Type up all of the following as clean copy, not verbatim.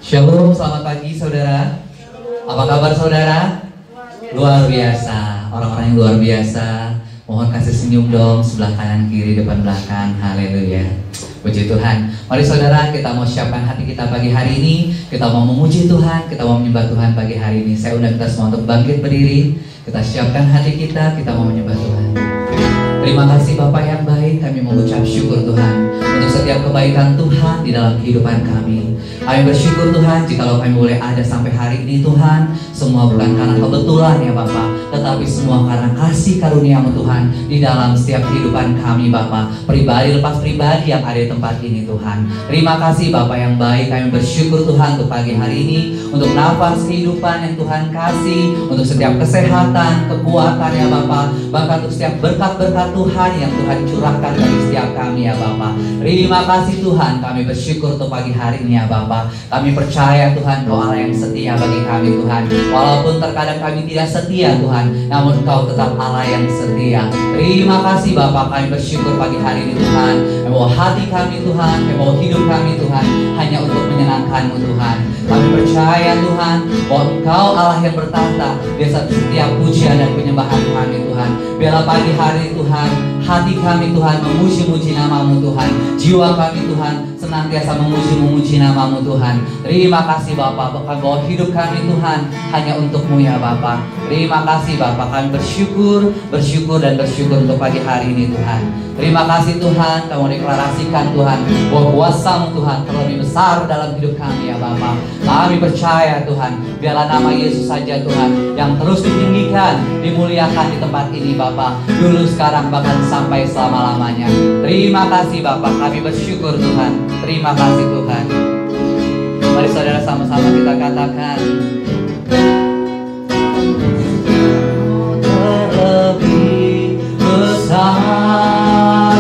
Shalom, selamat pagi saudara. Apa kabar saudara? Luar biasa, orang-orang yang luar biasa. Mohon kasih senyum dong, sebelah kanan kiri depan belakang. Haleluya. Puji Tuhan. Mari saudara, kita mau siapkan hati kita pagi hari ini. Kita mau memuji Tuhan, kita mau menyembah Tuhan pagi hari ini. Saya undang kita semua untuk bangkit berdiri. Kita siapkan hati kita mau menyembah Tuhan. Terima kasih Bapak yang baik, kami mengucap syukur Tuhan untuk setiap kebaikan Tuhan di dalam kehidupan kami. Kami bersyukur Tuhan jikalau kami boleh ada sampai hari ini Tuhan. Semua bukan karena kebetulan ya Bapak, tetapi semua karena kasih karunia-Mu Tuhan di dalam setiap kehidupan kami Bapak. Pribadi lepas pribadi yang ada di tempat ini Tuhan. Terima kasih Bapak yang baik, kami bersyukur Tuhan untuk pagi hari ini, untuk nafas kehidupan yang Tuhan kasih, untuk setiap kesehatan, kekuatan ya Bapak, bahkan untuk setiap berkat-berkat Tuhan yang Tuhan curahkan bagi setiap kami ya Bapak. Terima kasih Tuhan, kami bersyukur untuk pagi hari ini ya Bapak. Kami percaya Tuhan Kau Allah yang setia bagi kami Tuhan. Walaupun terkadang kami tidak setia Tuhan, namun Kau tetap Allah yang setia. Terima kasih Bapak, kami bersyukur pagi hari ini Tuhan. Kami mau hati kami Tuhan, kami mau hidup kami Tuhan, hanya untuk menyenangkan-Mu Tuhan. Kami percaya Tuhan bahwa Engkau Allah yang bertahta di atas setiap pujian dan penyembahan kami Tuhan. Biarlah pagi hari Tuhan, hati kami Tuhan memuji-muji nama-Mu Tuhan. Jiwa kami Tuhan senantiasa memuji-muji nama-Mu Tuhan. Terima kasih Bapak, bahwa hidup kami Tuhan hanya untuk-Mu ya Bapak. Terima kasih Bapak, kami bersyukur untuk pagi hari ini Tuhan. Terima kasih Tuhan, kami deklarasikan Tuhan bahwa kuasa-Mu Tuhan terlebih besar dalam hidup kami ya Bapak. Kami percaya Tuhan, biarlah nama Yesus saja Tuhan yang terus ditinggikan, dimuliakan di tempat ini Bapak, dulu sekarang bahkan sampai selama-lamanya. Terima kasih Bapak, kami bersyukur Tuhan. Terima kasih Tuhan. Mari saudara sama-sama kita katakan, terlebih besar,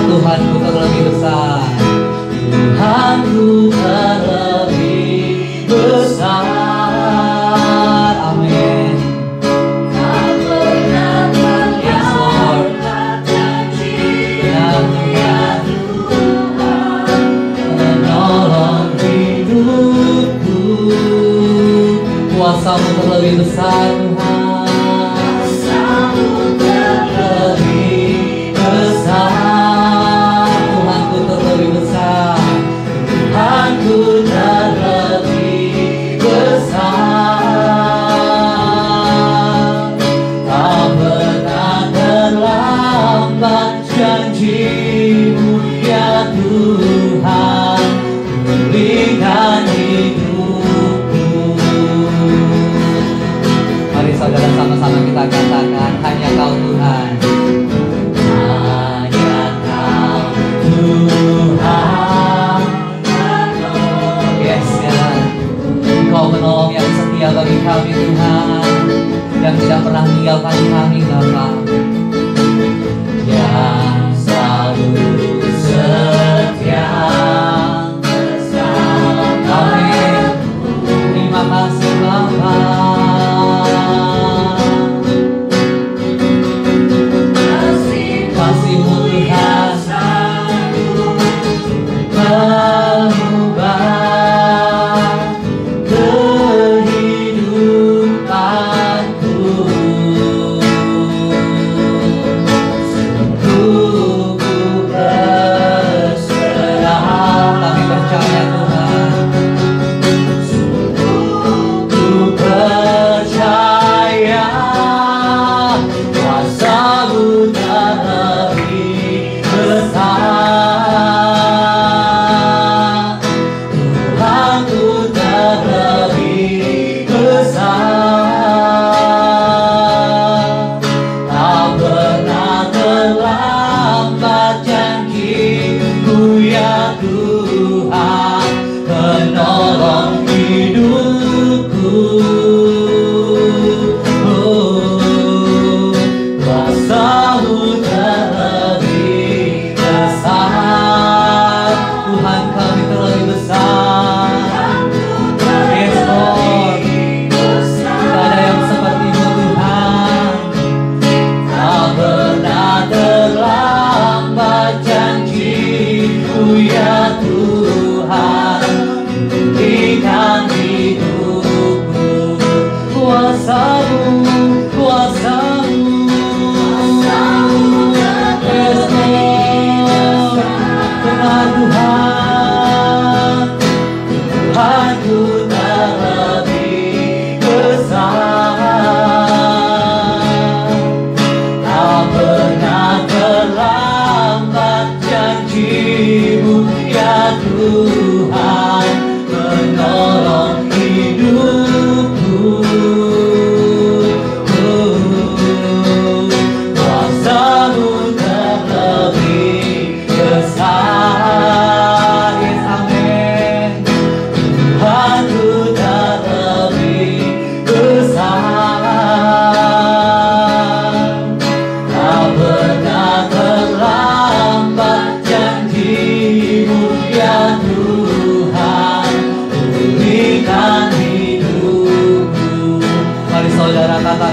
Tuhanku terlebih besar, Tuhanku terlebih besar. Amin. Tak pernah terlihat janjinya Tuhan menolong hidupku. Kuasa-Mu terlebih besar Tuhan. Kuasa-Mu terlebih besar, Tuhanku terlebih besar, Tuhanku terlebih besar. Tak pernah terlambat janji-Mu ya Tuhan, pulihkan hidupku. Mari saudara sama-sama kita katakan, hanya Kau Tuhan, hanya Kau Tuhan. Yes ya, Engkau menolong yang setia bagi kami Tuhan, yang tidak pernah meninggalkan kami Bapa, yang selalu setia bersama. Amin. Terima kasih Bapa. Kasih-Mu Tuhan mengubah kehidupanku.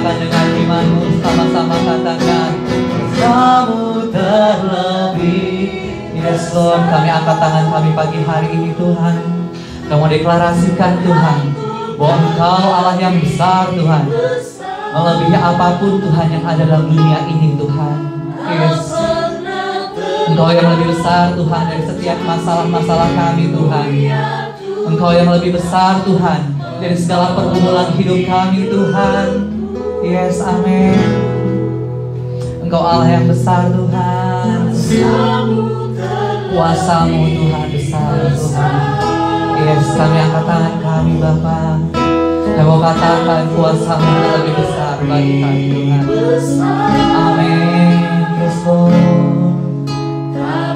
katakan dengan imanmu, sama-sama katakan bersamamu terlebih. Yes Lord, kami angkat tangan kami pagi hari ini Tuhan. Kami deklarasikan Tuhan bahwa Engkau Allah yang besar Tuhan, melebihi apapun Tuhan yang ada dalam dunia ini Tuhan. Yes, Engkau yang lebih besar Tuhan dari setiap masalah-masalah kami Tuhan. Engkau yang lebih besar Tuhan dari segala pergumulan hidup kami Tuhan. Yes, amin. Engkau Allah yang besar Tuhan. Kuasa-Mu Tuhan besar Tuhan. Yes, kami angkat tangan kami Bapa. Kami mau katakan kuasa-Mu lebih besar bagi kami Tuhan. Amin. Yes Lord.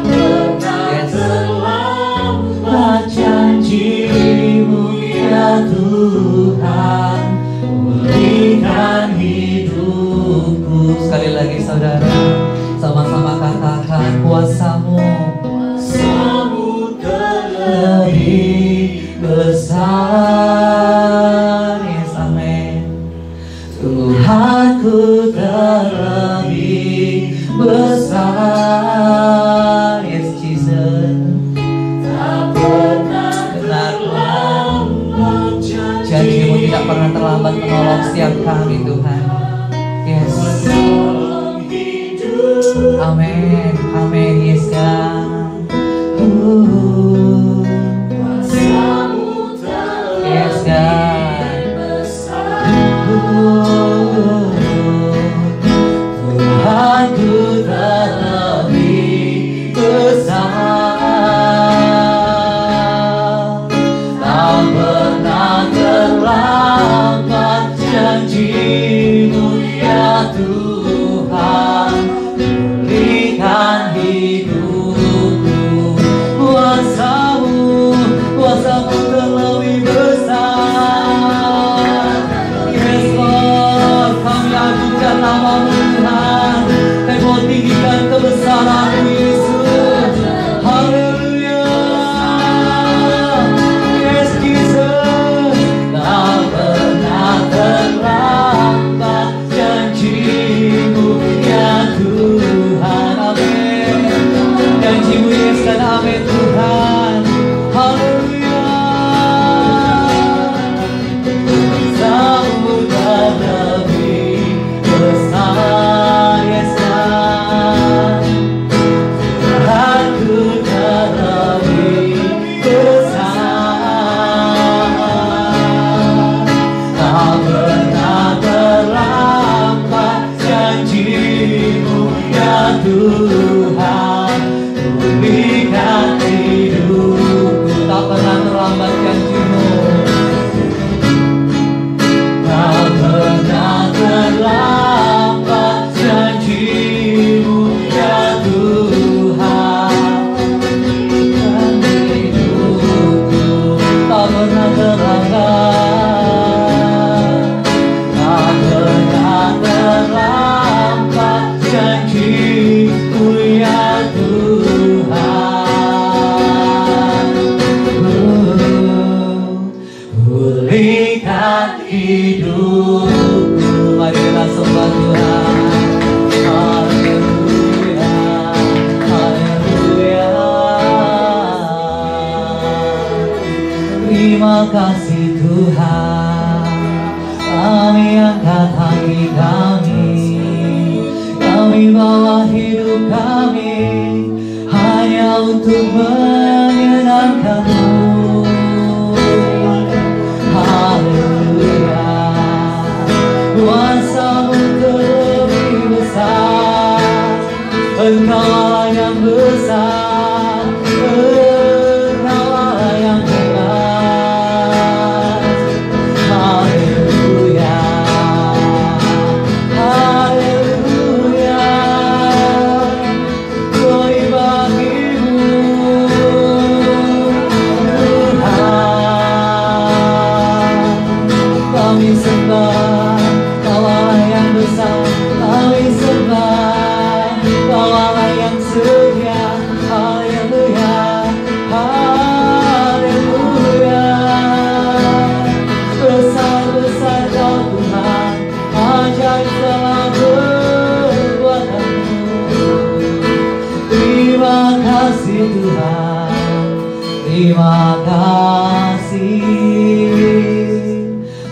Yes. Janji-Mu ya Tuhan, pulihkan hidupku. Sekali lagi saudara, sama-sama katakan kuasa-Mu terlebih besar. Yes, amin. Tuhanku terlebih besar. Yes, Jesus. Janji-Mu tidak pernah terlambat menolong setiap kami Tuhan. Yes. Amin. Amin. Yes God. Yes God. Tuhanku terlebih besar. Terlambat janji-Mu ya Tuhan, berikan hidupku. Kuasa-Mu terlebih besar. Yes Lord, kami agungkan nama-Mu Tuhan. Kami mau tinggikan kebesaran-Mu Yesus. Haleluya. Yes Jesus. Terlambat janji-Mu ya Tuhan. Amin. Janji-Mu yes dan amin Tuhan. Haleluya. Kuasa-Mu terlebih besar. Yes God. Tuhanku terlebih besar. Tak pernah terlambat janji-Mu ya Tuhan, pulihkan hidupku. Tak pernah terlambat janji-Mu. Tak pernah terlambat janji-Mu ya Tuhan, pulihkan hidupku. Tak pernah terlambat. Terlambat janji-Mu ya Tuhan, pulihkan hidupku. Mari kita sembah Tuhan. Haleluya, haleluya. Terima kasih Tuhan. Kami angkat hati kami bawa hidup kami hanya untuk menyenangkan-Mu. Haleluya. Kuasa-Mu terlebih besar. Engkau Allah yang besar. Engkau Allah yang hebat. Haleluya. Haleluya. Glory bagi-Mu. Terima kasih.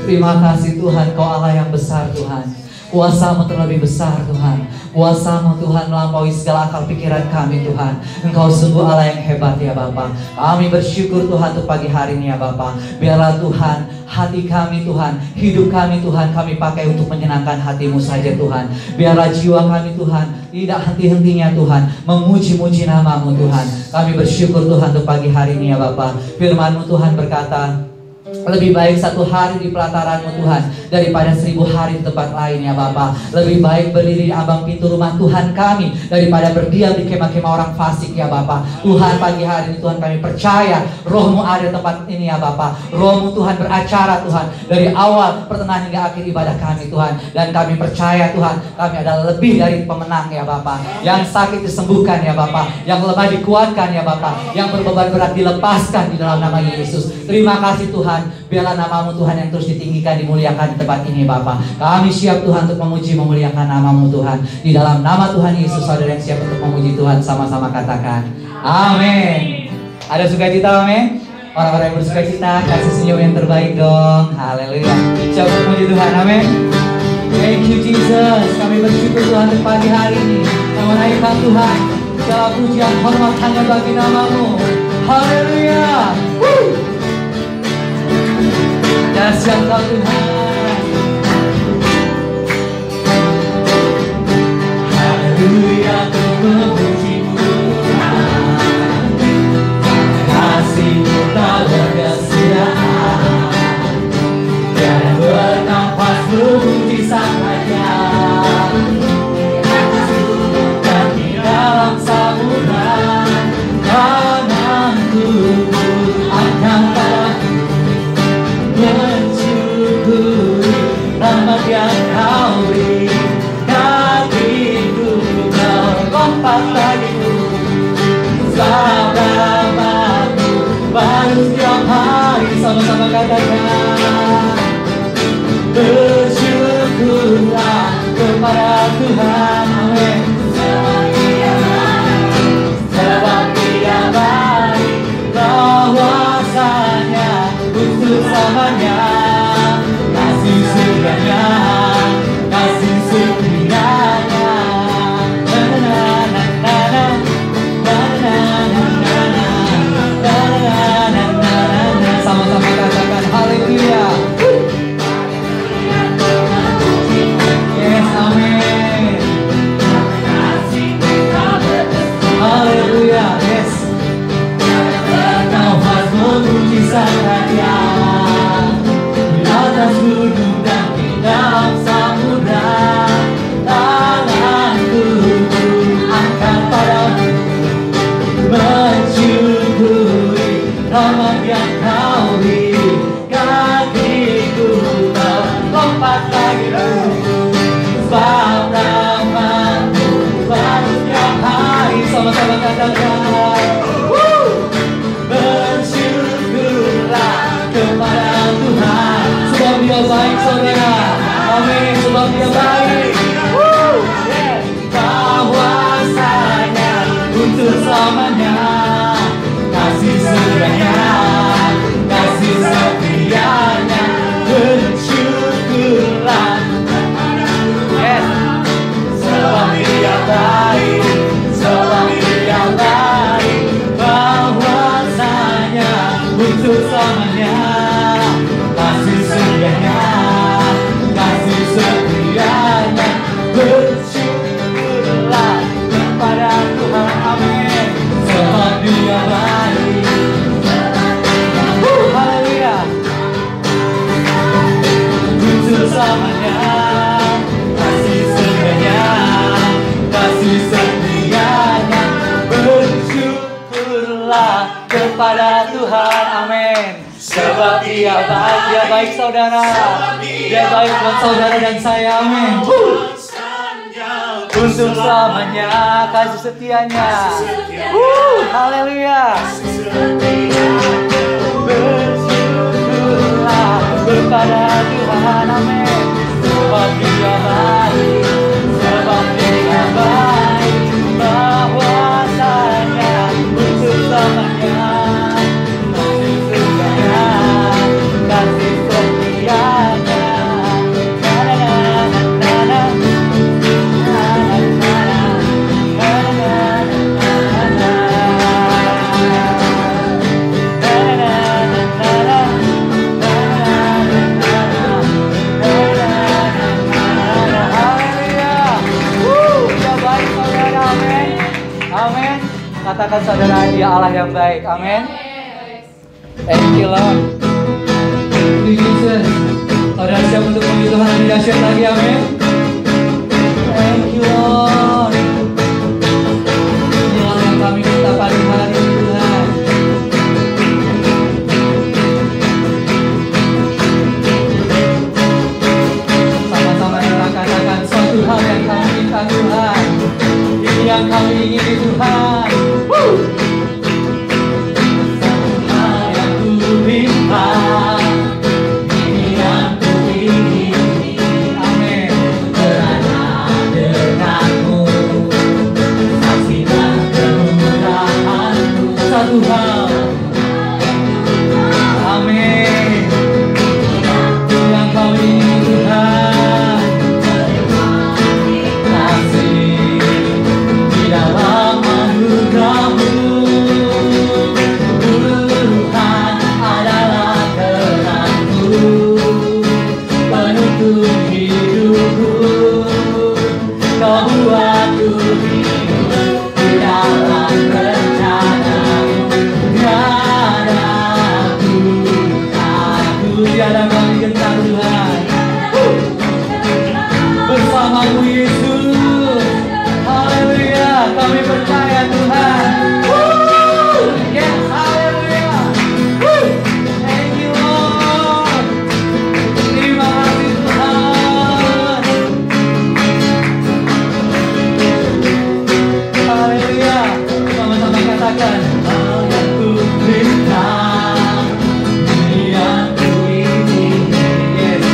Terima kasih Tuhan, Kau Allah yang besar Tuhan. Kuasa-Mu terlebih besar Tuhan. Kuasa-Mu Tuhan melampaui segala akal pikiran kami Tuhan. Engkau sungguh Allah yang hebat ya Bapa. Kami bersyukur Tuhan untuk pagi hari ini ya Bapa. Biarlah Tuhan hati kami Tuhan, hidup kami Tuhan, kami pakai untuk menyenangkan hati-Mu saja Tuhan. Biarlah jiwa kami Tuhan tidak henti-hentinya Tuhan memuji-muji nama-Mu Tuhan. Kami bersyukur Tuhan untuk pagi hari ini ya Bapa. Firman-Mu Tuhan berkata, lebih baik 1 hari di pelataran-Mu Tuhan daripada 1000 hari di tempat lain ya Bapa. Lebih baik berdiri di ambang pintu rumah Tuhan kami daripada berdiam di kemah-kemah orang fasik ya Bapa. Tuhan, pagi hari ini Tuhan kami percaya Roh-Mu ada di tempat ini ya Bapa. Roh-Mu Tuhan beracara Tuhan dari awal pertengahan hingga akhir ibadah kami Tuhan. Dan kami percaya Tuhan kami adalah lebih dari pemenang ya Bapa. Yang sakit disembuhkan ya Bapa, yang lemah dikuatkan ya Bapa, yang berbeban berat dilepaskan di dalam nama Yesus. Terima kasih Tuhan. Biarlah nama-Mu Tuhan yang terus ditinggikan, dimuliakan di tempat ini Bapa. Kami siap Tuhan untuk memuji, memuliakan nama-Mu Tuhan. Di dalam nama Tuhan Yesus, saudara yang siap untuk memuji Tuhan, sama-sama katakan amin. Ada sukacita, amin. Orang-orang yang bersukacita, kasih senyum yang terbaik dong. Haleluya. Siap untuk memuji Tuhan, amin. Thank you Jesus. Kami bersyukur Tuhan untuk pagi hari ini. Menaikkan Tuhan, segala pujian hormat hanya bagi nama-Mu. Haleluya. Dahsyat Kau Tuhan. Haleluya, ku memuji-Mu Tuhan. Kasih-Mu tak berkesudahan. Tiada bernafas memuji Sang Raja. Dan di dalam samudra tanganku akan mensyukuri rahmat yang Kau beri. Kakiku melompat bagimu, sabda-Mu baru setiap hari. Sama-sama katakan, bersyukurlah kepada Tuhan, amin. Sebab Dia baik, bahwasanya untuk selamanya. Kasih setianya, kasih setianya. Sama-sama katakan haleluya. Yes, amin. Haleluya, yes. Kau harus memuji Sang Raja di atas gunung dan di dalam samudra. Tanganku angkat padamu, mensyukuri rahmat yang Kau beri. Kakiku melompat bagimu, sebab rahmat-Mu baru setiap hari. Sama-sama katakan, bersyukurlah kepada Tuhan, sebab Dia baik saudara. Amin. Sebab Dia baik, bahwasanya untuk selamanya. Kasih setianya, kasih setianya. Bersyukurlah, yes. Sebab Dia baik, sebab Dia baik, bahwasanya untuk selamanya. Kasih setianya, kasih setianya. Bersyukurlah kepada Tuhan, amin. Sebab Dia baik. Haleluya. Untuk selamanya. Kasih setianya, kasih setianya. Bersyukurlah kepada Tuhan, amin. Sebab Dia baik, Dia baik saudara. Dia baik buat saudara dan saya, amin. Untuk selamanya, kasih setianya. Haleluya. Bersyukurlah kepada Tuhan, amin. Sebab Dia baik, sebab Dia baik, bahwasanya untuk selamanya. saudara, Dia Allah yang baik. Amin. Thank you Lord. Thank you Jesus. Saudara siap untuk memuji Tuhan lebih dahsyat lagi. Amin. Thank you Lord. Inilah yang kami minta pagi hari ini Tuhan. Sama-sama kita katakan suatu hal yang kami minta Tuhan. Ini yang kami ingini Tuhan. Satu hal yang ku minta. Ini yang ku ingini. Amin. Berada denganmu. Saksikan kemurahanmu. Satu hal. Amin. Yang kau ingini Tuhan. Kasih di dalam anugerah-Mu. Tuhan adalah terang-Ku, penuntun hidupku. Kau buatku hidup di dalam rencana-Mu. Tiada kami gentar Tuhan. Bersama-Mu Yesus. Haleluya. Kami percaya Tuhan. Yes, haleluya. Thank you Lord. Terima kasih Tuhan. Haleluya. Sama-sama katakan. Hal yang ku minta. Ini yang ku ingini. Yes.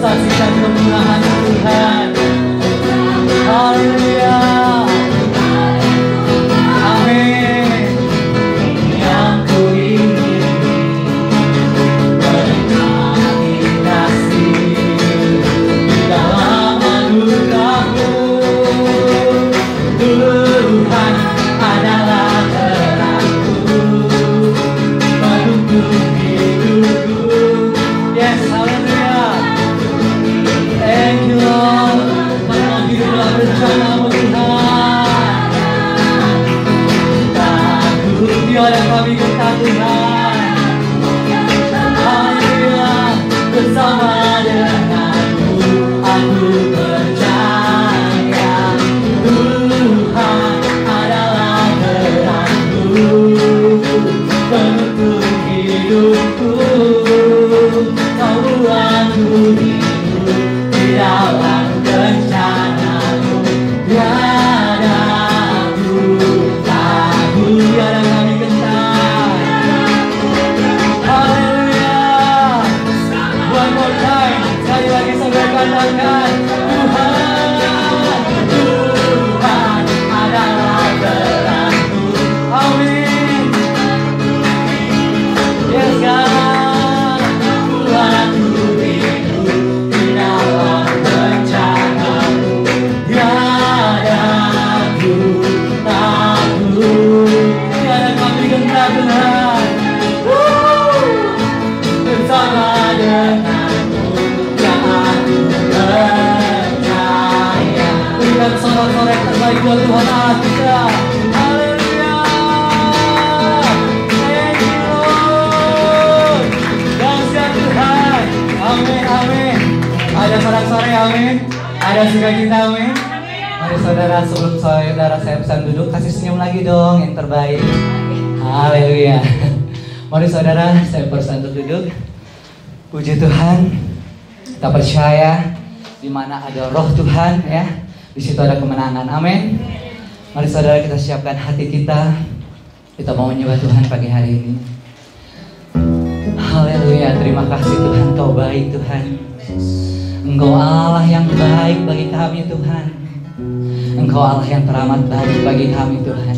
Saksikan kemurahan Tuhan. Haleluya. Amin. Yang ku ingini. Menikmati kasih di dalam anugerah-Mu. Tuhan adalah terang-Ku, penuntun hidupku. Yes, haleluya. Thank you Lord. Menolong hidup dalam rencana-Mu Tuhan. Takut tiada kami gentar Tuhan. Haleluya. Bersama denganmu aku percaya. Tuhan adalah terang-Ku, penuntun hidupku. Kau buatku hidup di dalam rencana-Mu. Tiada ku takut, tiada kami gentar. Haleluya. One more time. Sekali lagi saudara katakan. Tuhan adalah terang-Ku. Amin. Yes God. Buatku hidup di dalam rencana-Mu. Tiada ku takut, tiada kami gentar Tuhan. Bersama denganmu yang aku percaya. Berikan sorak-sorai terbaik buat Tuhan Allah kita. Haleluya. Thank you Lord. Dahsyat Tuhan. Amin, amin. Ada sorak-sorai, amin. Ada sukacita, amin. Mari saudara, sebelum saudara saya pesan duduk, kasih senyum lagi dong yang terbaik. Haleluya. Mari saudara, saya pesan untuk duduk. Puji Tuhan. Kita percaya di mana ada roh Tuhan ya, di situ ada kemenangan. Amin. Mari saudara, kita siapkan hati kita. Kita mau menyembah Tuhan pagi hari ini. Haleluya. Terima kasih Tuhan, Kau baik Tuhan. Engkau Allah yang baik bagi kami Tuhan. Engkau Allah yang teramat baik bagi kami Tuhan.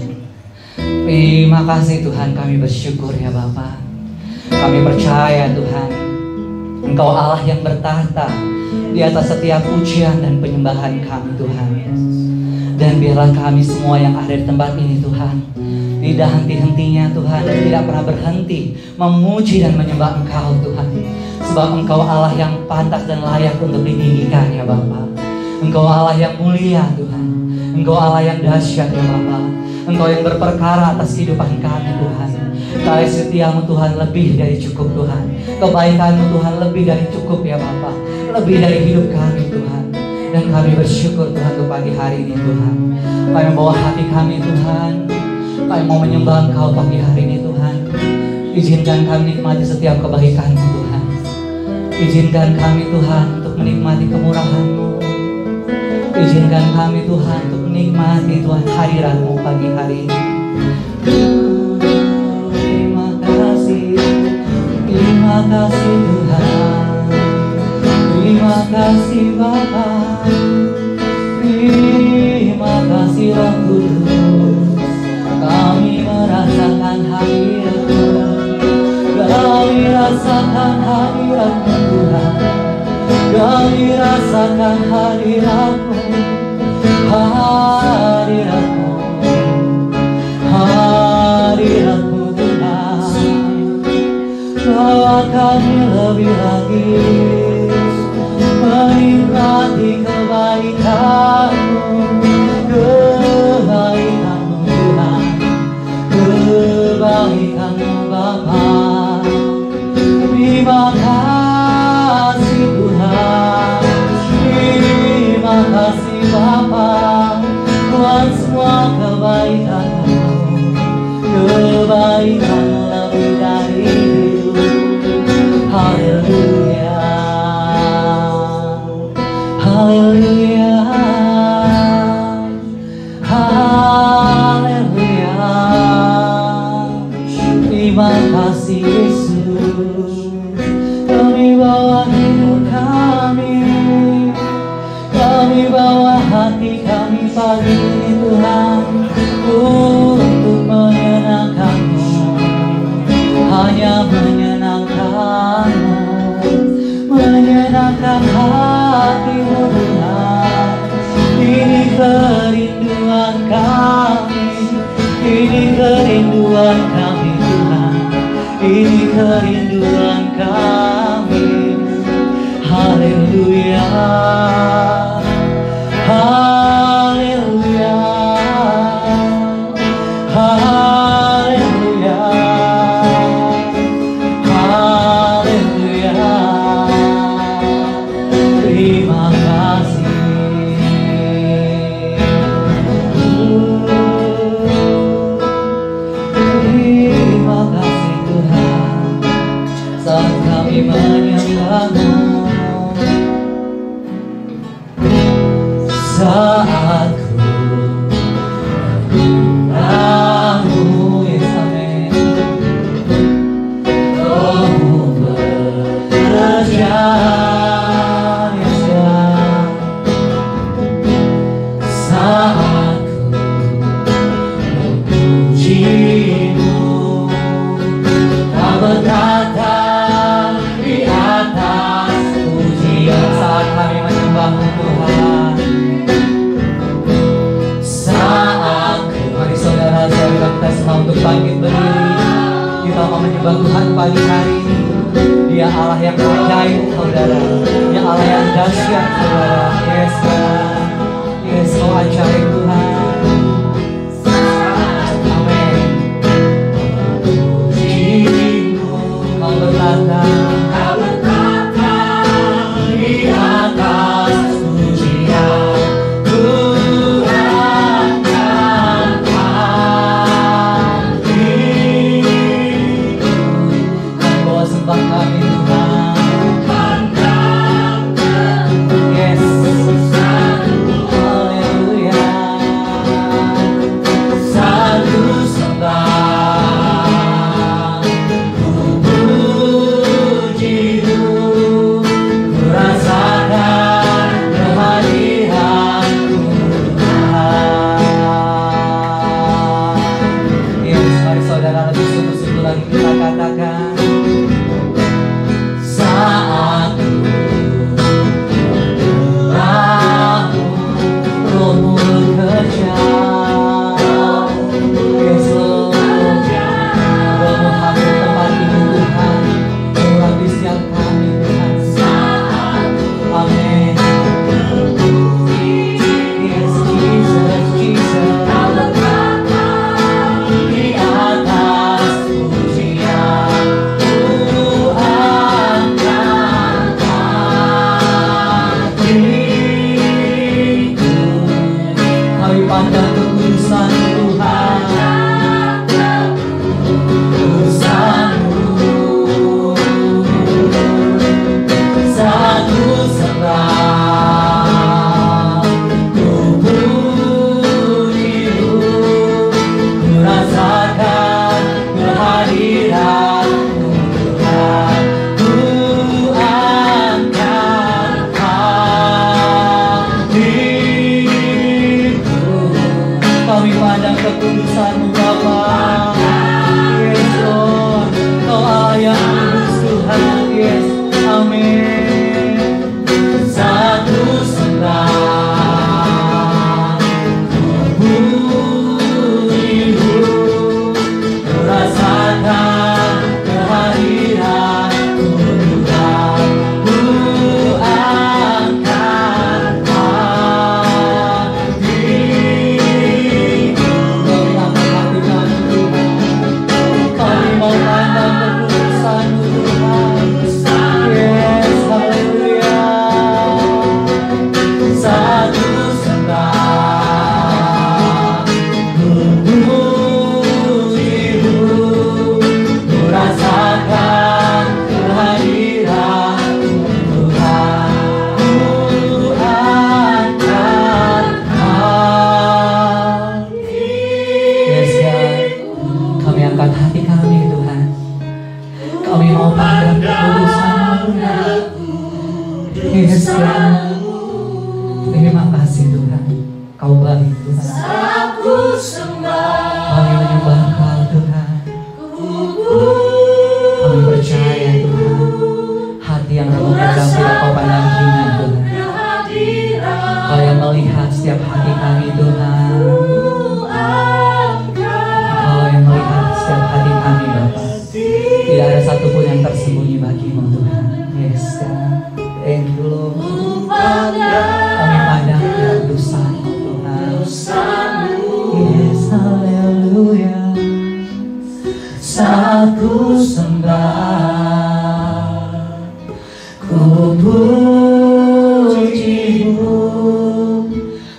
Terima kasih Tuhan, kami bersyukur ya Bapa. Kami percaya Tuhan, Engkau Allah yang bertahta di atas setiap pujian dan penyembahan kami Tuhan. Dan biarlah kami semua yang ada di tempat ini Tuhan, tidak henti-hentinya Tuhan, dan tidak pernah berhenti memuji dan menyembah Engkau Tuhan. Sebab Engkau Allah yang pantas dan layak untuk ditinggikan ya Bapa. Engkau Allah yang mulia Tuhan. Engkau Allah yang dahsyat ya Bapa. Engkau yang berperkara atas kehidupan kami Tuhan. Kasih setiamu Tuhan lebih dari cukup Tuhan. Kebaikanmu Tuhan lebih dari cukup ya Bapa. Lebih dari hidup kami Tuhan. Dan kami bersyukur Tuhan untuk pagi hari ini Tuhan. Kami membawa hati kami Tuhan. Kami mau menyembah Engkau pagi hari ini Tuhan. Izinkan kami nikmati setiap kebaikan-Mu Tuhan. Izinkan kami Tuhan untuk menikmati kemurahan-Mu. Izinkan kami Tuhan untuk menikmati Tuhan hadirat-Mu pagi hari ini. Terima kasih Tuhan. Terima kasih Bapa. Terima kasih Roh Kudus. Kami merasakan hadirat-Mu. Kami rasakan hadirat-Mu Tuhan. Kami rasakan hadirat-Mu. Hadirat-Mu. Hadirat-Mu Tuhan. Bawa kami lebih lagi menikmati kebaikan-Mu. Kebaikan-Mu Tuhan. Kebaikan-Mu Bapa. Terima kasih Tuhan. Terima kasih Bapa. Tuhan semua kebaikan-Mu. Kebaikan-Mu lebih dari itu. Haleluya. Haleluya. Haleluya. Terima kasih Yesus. Kami bawa hidup kami. Kami bawa hati kami pagi ini Tuhan. Untuk menyenangkan-Mu. Hanya menyenangkan-Mu. Menyenangkan hati-Mu Tuhan. Ini kerinduan kami. Ini kerinduan kami Tuhan. Ini kerinduan kami. Haleluya. Haleluya. Haleluya. Haleluya. Terima kasih. Terima kasih Tuhan. Saat kami menyembah-Mu. Saat ku tahu yes amin. Roh-Mu bekerja yes Tuhan. Saat ku memuji-Mu. Tak berkata di atas pujian. Saat kami menyembah-Mu Tuhan. Kita semua untuk bangkit berdiri. Kita mau menyembah Tuhan pagi hari ini. Dia Allah yang ajaib saudara. Dia Allah yang dahsyat saudara. Yes Tuhan. Yes kau ajaib Tuhan. Amin. Puji-Mu. Kau berkata di atas pujian. Amen. Yes, Jesus. hati kami Tuhan. Kami mau pandang kekudusan-Mu. Yes Tuhan. Terima kasih Tuhan. Kau baik Tuhan. Kami menyembah Kau Tuhan. Kami percaya Tuhan. Hati yang lemah dan tidak Kau pandang hina Tuhan. Kau yang melihat setiap hati kami Tuhan. Kau yang melihat setiap hati kami Bapa. Tidak ada satupun yang tersembunyi bagi-Mu Tuhan. Yes God. Thank you Lord. Kami pandang kekudusan-Mu Tuhan. Yes, haleluya. Aku sembah, ku puji-Mu,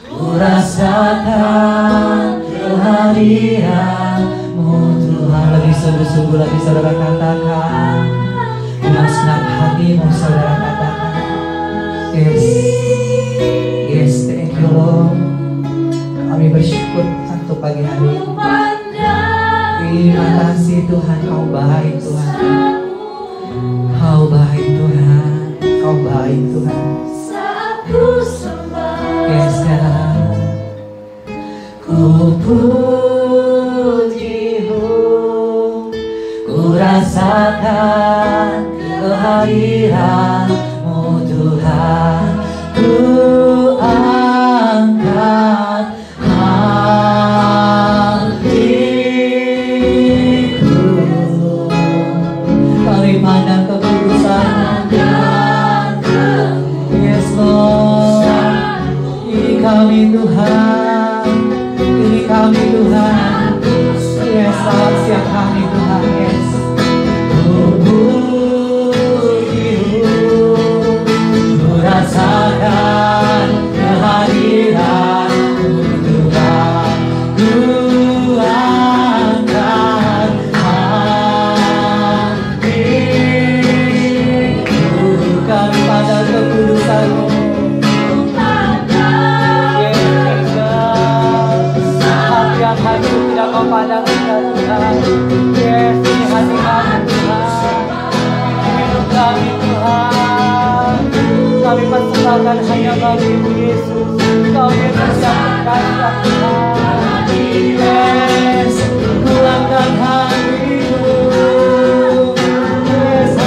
ku rasakan kehadiran-Mu Tuhan. Lebih sungguh-sungguh lagi saudara katakan, dengan senang hati-Mu saudara katakan, yes, yes, thank you Lord. Kami bersyukur untuk pagi hari ini. Terima kasih Tuhan, Kau baik Tuhan. Kau baik Tuhan. Kau baik Tuhan. Yes God. Ku puji-Mu, ku rasakan kehadiran-Mu Tuhan. Ku angkat pandang kekudusan-Mu. Yes Lord. Ini kami Tuhan. Ini kami Tuhan. Yes Lord, siap kami Tuhan. Yes. Ku rasakan kehadiran-Mu Tuhan. Ku angkat kami pandang kekudusan-Mu. Hati yang hancur tidak Kau pandang kita Tuhan. Yes, ini hati kami Tuhan. Hidup kami Tuhan. Kami persembahkan hanya bagi-Mu Yesus. Kau Yesus yang terkasih Tuhan. Yes, pulangkan hati-Mu. Yes,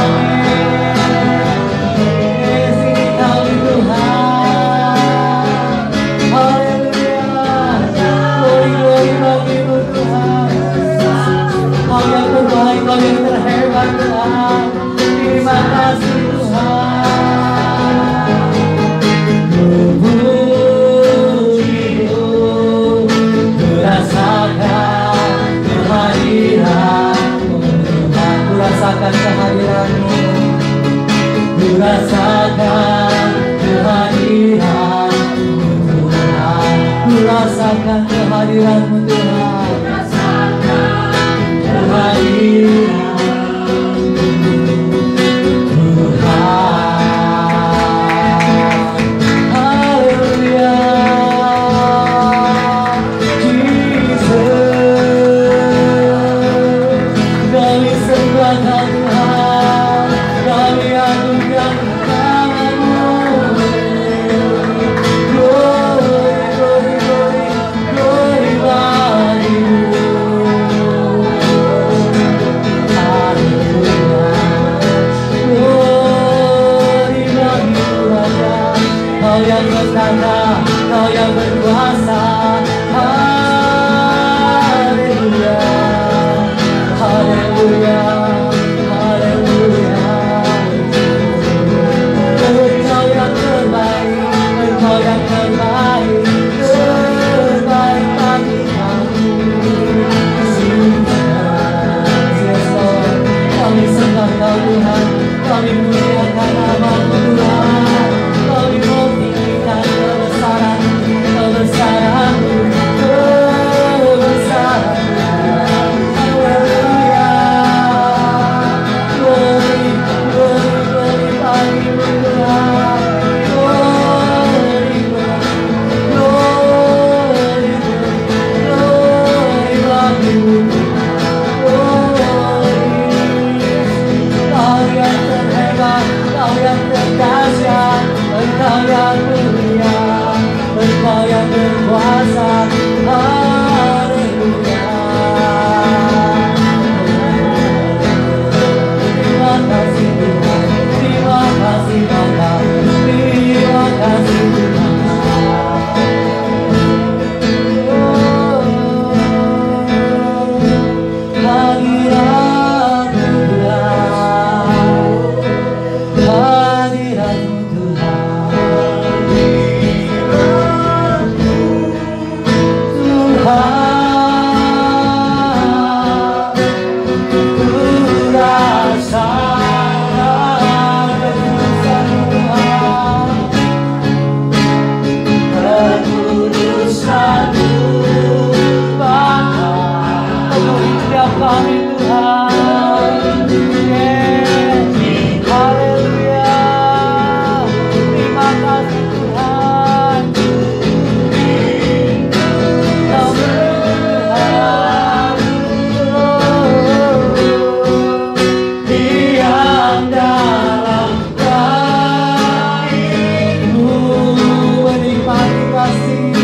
Kau yang terhebat Tuhan. Terima kasih Tuhan. Ku puji-Mu, ku rasakan kehadiran-Mu Tuhan. Ku rasakan kehadiran-Mu. Ku rasakan kehadiran-Mu Tuhan. Ku rasakan kehadiran-Mu Tuhan. Glory, glory, glory, glory, Tuhan. Yes. Haleluya. Terima kasih Tuhan. Diam dalam kasih-Mu, menikmati kasih.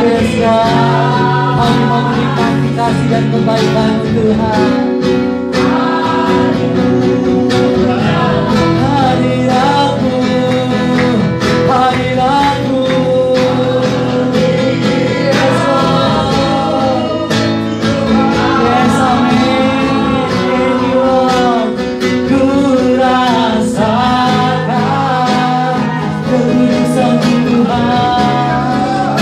Yes, God. Kami mau menikmati kasih dan kebaikan-Mu Tuhan. Hadirat-Mu, hadirat-Mu. Yes, Lord. Yes, amin. Thank you, Lord. Ku rasakan kekudusan-Mu Tuhan.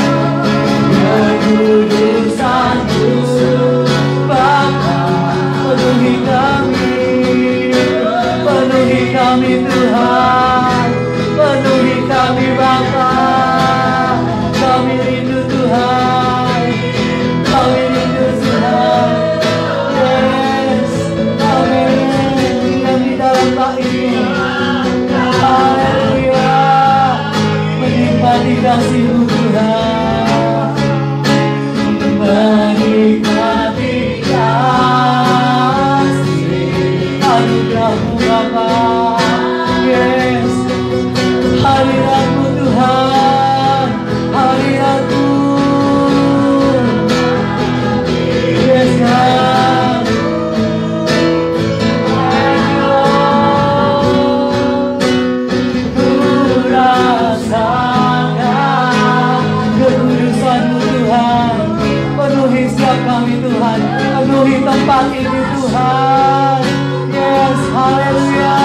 Kekudusan-Mu Bapa, penuhi kami Tuhan, penuhi kami Bapa. Kami rindu Tuhan, kami rindu Tuhan. Yes, amin. Yang di dalam bait-Mu, haleluya, menikmati kasih-Mu Tuhan, menikmati kasih anugerah-Mu Bapa. Yes, hadirat-Mu Tuhan, hadirat-Mu. Yes, God. Thank you, Lord. Ku rasakan kekudusan-Mu Tuhan. Penuhi setiap kami Tuhan, penuhi tempat ini Tuhan. Yes, haleluya.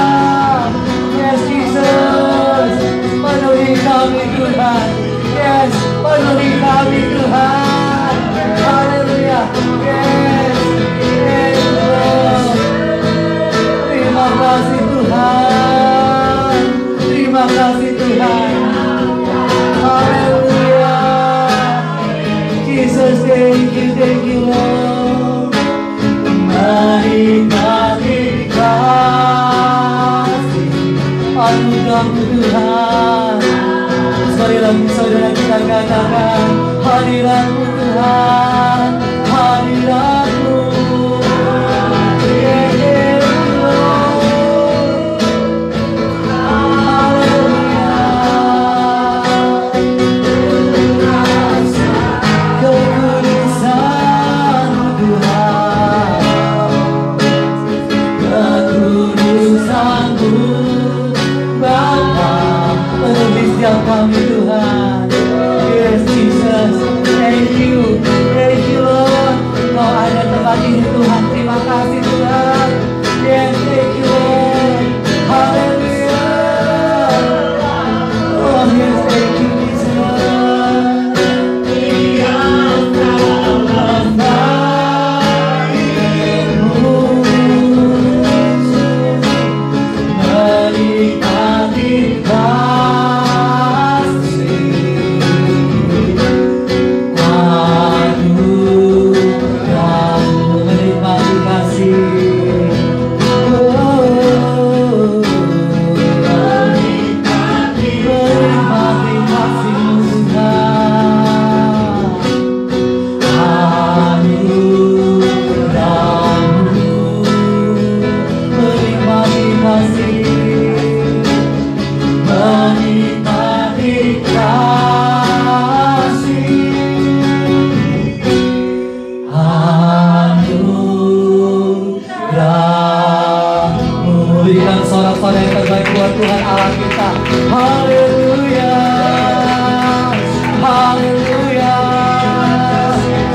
Yes, Jesus. Penuhi kami Tuhan. Yes, penuhi kami Tuhan. Haleluya. Yes, yes, Lord. Terima kasih Tuhan. Terima kasih Tuhan. Haleluya. Jesus, thank you, Lord. Menikmati kasih anugerah-Mu Tuhan. Sekali lagi saudara kita katakan, hadirat-Mu Tuhan, hadirat-Mu. Yeah, Lord. Haleluya. Kekudusan-Mu Tuhan, kekudusan-Mu Bapa, penuhi setiap kami Tuhan. Yes, Jesus, thank you Lord. Kau ada tempat ini Tuhan, terima kasih Tuhan. Yes, thank you Lord. Hallelujah. Oh yes, thank you Jesus. Diam dalam bait-Mu, menikmati kasih anugerah-Mu, menikmati kasih. Menikmati kasih-Mu Tuhan. Anugerah-Mu, menikmati kasih, menikmati kasih. Anugerah-Mu. Berikan sorak-sorai yang terbaik buat Tuhan Allah kita. Haleluya, haleluya.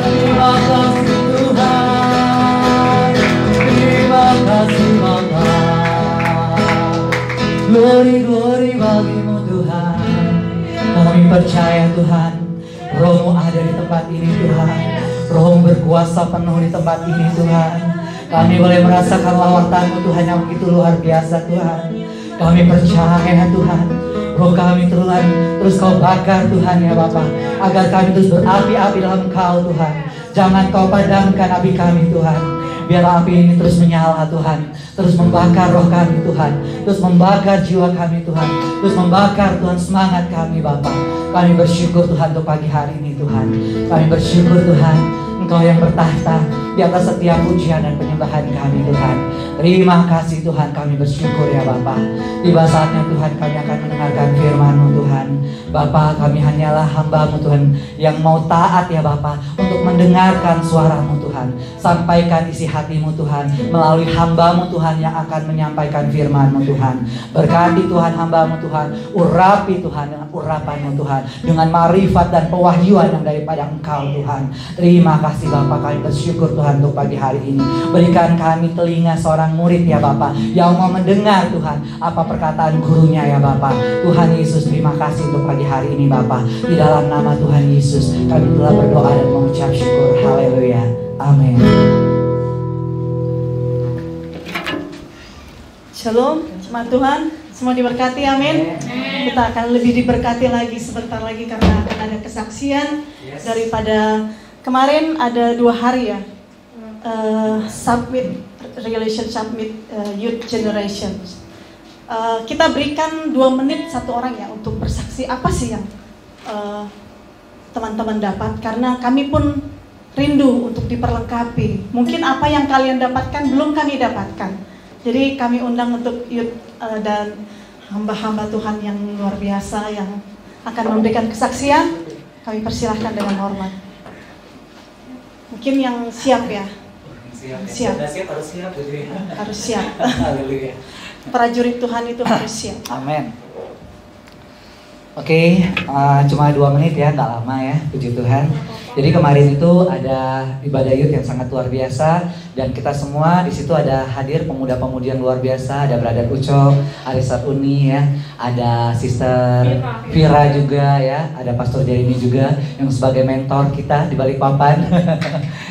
Terima kasih Tuhan, terima kasih Bapa. Glory bagi-Mu Tuhan. Kami percaya Tuhan, Roh-Mu ada di tempat ini Tuhan. Roh-Mu berkuasa penuh di tempat ini Tuhan. Kami boleh merasakan lawatan-Mu Tuhan yang begitu luar biasa Tuhan. Kami percaya Tuhan, Roh kami terus Kau bakar Tuhan ya Bapa, agar kami terus berapi-api dalam Kau Tuhan. Jangan Kau padamkan api kami Tuhan. Biarlah api ini terus menyala Tuhan, terus membakar roh kami Tuhan, terus membakar jiwa kami Tuhan, terus membakar Tuhan semangat kami Bapa. Kami bersyukur Tuhan untuk pagi hari ini Tuhan. Kami bersyukur Tuhan, Engkau yang bertahta di atas setiap pujian dan penyembahan kami Tuhan. Terima kasih Tuhan, kami bersyukur ya Bapa. Tiba saatnya Tuhan kami akan mendengarkan firman-Mu Tuhan. Bapa, kami hanyalah hamba-Mu Tuhan yang mau taat ya Bapa untuk mendengarkan suara-Mu Tuhan. Sampaikan isi hati-Mu Tuhan melalui hamba-Mu Tuhan yang akan menyampaikan firman-Mu Tuhan. Berkati Tuhan hamba-Mu Tuhan, urapi Tuhan dengan urapan-Mu Tuhan, dengan marifat dan pewahyuan yang daripada Engkau Tuhan. Terima kasih Bapa, kami bersyukur Tuhan untuk pagi hari ini. Berikan kami telinga seorang murid ya Bapa yang mau mendengar Tuhan apa perkataan gurunya ya Bapa. Tuhan Yesus, terima kasih untuk pagi hari ini Bapa. Di dalam nama Tuhan Yesus kami telah berdoa dan mengucap syukur. Haleluya. Amin. Shalom, jemaat Tuhan, semua diberkati, amin. Kita akan lebih diberkati lagi sebentar lagi karena akan ada kesaksian daripada kemarin ada 2 hari ya, Submit Relation Submit Youth Generation. Kita berikan 2 menit satu orang ya untuk bersaksi apa sih yang teman-teman dapat, karena kami pun rindu untuk diperlengkapi. Mungkin apa yang kalian dapatkan belum kami dapatkan. Jadi kami undang untuk youth dan hamba-hamba Tuhan yang luar biasa yang akan memberikan kesaksian. Kami persilahkan dengan hormat. Mungkin yang siap ya. Siap. Harus siap. Prajurit Tuhan itu harus siap. Amin. Oke, cuma 2 menit ya, nggak lama ya, puji Tuhan. Jadi kemarin itu ada ibadah youth yang sangat luar biasa, dan kita semua di situ ada hadir pemuda-pemudi yang luar biasa. Ada Brother Ucok, Arisat Uni ya, ada Sister Vira juga ya, ada Pastor Jeremy juga yang sebagai mentor kita di Balikpapan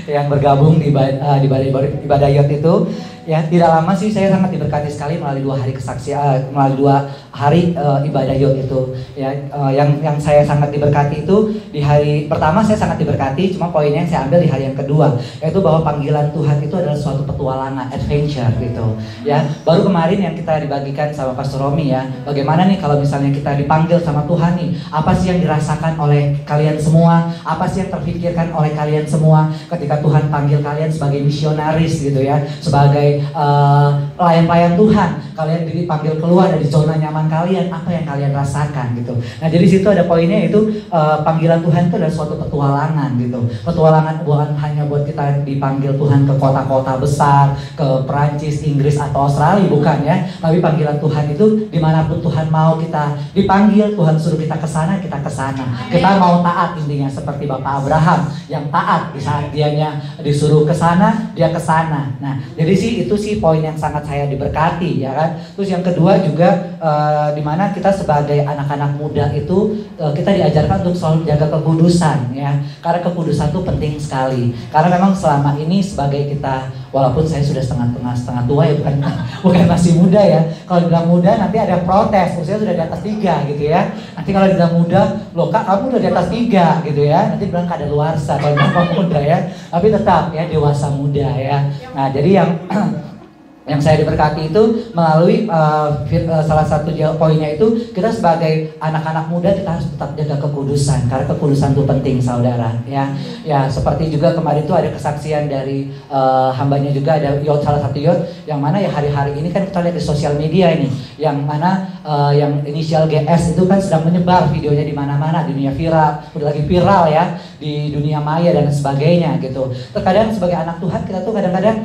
yang bergabung di ibadah youth itu. Ya, tidak lama sih saya sangat diberkati sekali melalui 2 hari kesaksian, melalui 2 hari ibadah youth itu. Ya, yang saya sangat diberkati itu di hari pertama saya sangat diberkati, cuma poinnya yang saya ambil di hari yang kedua, yaitu bahwa panggilan Tuhan itu adalah suatu petualangan, adventure gitu. Ya, baru kemarin yang kita dibagikan sama Pastor Romi ya, bagaimana nih kalau misalnya kita dipanggil sama Tuhan nih, apa sih yang dirasakan oleh kalian semua, apa sih yang terpikirkan oleh kalian semua ketika Tuhan panggil kalian sebagai misionaris gitu ya, sebagai pelayan-pelayan Tuhan. Kalian dipanggil keluar dari zona nyaman kalian, apa yang kalian rasakan gitu. Nah, jadi situ ada poinnya, itu panggilan Tuhan itu adalah suatu petualangan gitu. Petualangan bukan hanya buat kita dipanggil Tuhan ke kota-kota besar, ke Perancis, Inggris atau Australia, bukan ya. Tapi panggilan Tuhan itu dimanapun Tuhan mau kita dipanggil, Tuhan suruh kita ke sana, kita ke sana. Kita mau taat intinya, seperti Bapak Abraham yang taat di saat dianya disuruh ke sana, dia ke sana. Nah, jadi sih itu sih poin yang sangat saya diberkati ya kan. Terus yang kedua juga dimana kita sebagai anak-anak muda itu kita diajarkan untuk selalu menjaga kekudusan ya, karena kekudusan itu penting sekali. Karena memang selama ini sebagai kita, walaupun saya sudah setengah tua ya, bukan masih muda ya. Kalau bilang muda nanti ada protes, usia sudah di atas 3 gitu ya. Nanti kalau bilang muda, loh Kak kamu udah di atas 3 gitu ya, nanti bilang kadaluarsa kalau bilang muda ya. Tapi tetap ya dewasa muda ya. Nah, jadi yang saya diberkati itu melalui salah satu poinnya itu kita sebagai anak-anak muda kita harus tetap jaga kekudusan, karena kekudusan itu penting saudara ya. Ya, seperti juga kemarin itu ada kesaksian dari hambanya juga, ada salah satu youth yang mana ya hari-hari ini kan kita lihat di sosial media ini, yang mana yang inisial GS itu kan sedang menyebar videonya di mana-mana, di dunia viral, udah lagi viral ya, di dunia maya dan sebagainya gitu. Terkadang sebagai anak Tuhan kita tuh kadang-kadang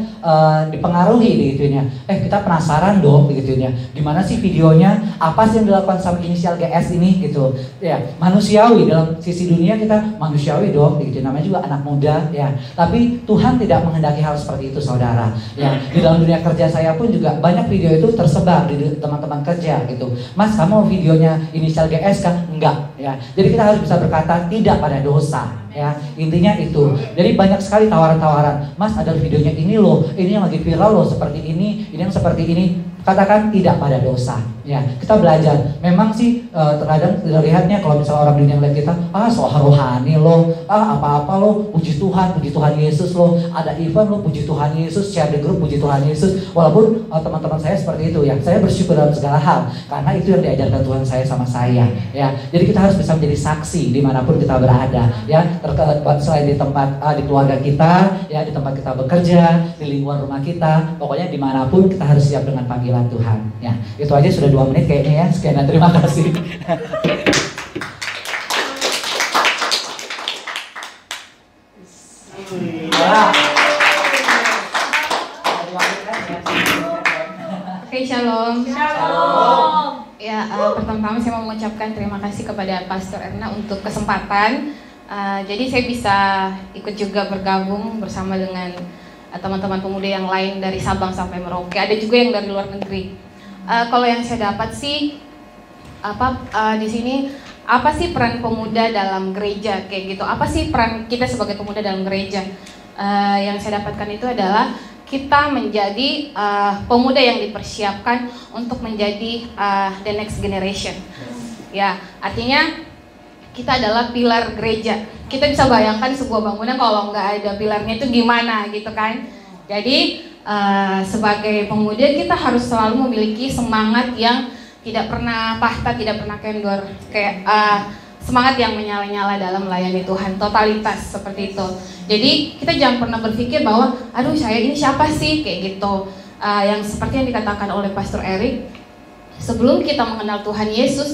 dipengaruhi gitu. Kita penasaran dong begitunya, gimana sih videonya, apa sih yang dilakukan sama inisial GS ini gitu ya. Manusiawi, dalam sisi dunia kita manusiawi dong begitu, namanya juga anak muda ya. Tapi Tuhan tidak menghendaki hal seperti itu saudara ya. Di dalam dunia kerja saya pun juga banyak video itu tersebar di teman-teman kerja gitu. Mas, kamu videonya inisial GS kan? Enggak ya. Jadi kita harus bisa berkata tidak pada dosa ya, intinya itu. Jadi banyak sekali tawaran-tawaran, Mas ada videonya ini loh, ini yang lagi viral loh, seperti ini yang seperti ini. Katakan tidak pada dosa. Ya, kita belajar. Memang sih terkadang terlihatnya kalau misalnya orang dunia ngeliat kita, so rohani lo, apa-apa lo, puji Tuhan Yesus lo, ada event lo, puji Tuhan Yesus, share di grup, puji Tuhan Yesus. Walaupun teman-teman saya seperti itu ya, saya bersyukur dalam segala hal karena itu yang diajarkan Tuhan saya sama saya. Ya, jadi kita harus bisa menjadi saksi dimanapun kita berada. Ya, selain di tempat di keluarga kita, ya di tempat kita bekerja, di lingkungan rumah kita, pokoknya dimanapun kita harus siap dengan panggilan Tuhan. Ya, itu aja sudah 2 menit kayaknya ya. Sekian dan terima kasih. Oke, shalom. Shalom. Ya, pertama-tama saya mau mengucapkan terima kasih kepada Pastor Erna untuk kesempatan. Jadi saya bisa ikut juga bergabung bersama dengan teman-teman pemuda yang lain dari Sabang sampai Merauke. Ada juga yang dari luar negeri. Kalau yang saya dapat sih di sini apa sih peran pemuda dalam gereja kayak gitu? Apa sih peran kita sebagai pemuda dalam gereja? Yang saya dapatkan itu adalah kita menjadi pemuda yang dipersiapkan untuk menjadi the next generation. Ya, artinya kita adalah pilar gereja. Kita bisa bayangkan sebuah bangunan kalau nggak ada pilarnya itu gimana gitu kan? Jadi sebagai pemuda kita harus selalu memiliki semangat yang tidak pernah patah, tidak pernah kendor, kayak semangat yang menyala-nyala dalam melayani Tuhan, totalitas seperti itu. Jadi kita jangan pernah berpikir bahwa aduh saya ini siapa sih kayak gitu. Yang seperti yang dikatakan oleh Pastor Eric, sebelum kita mengenal Tuhan Yesus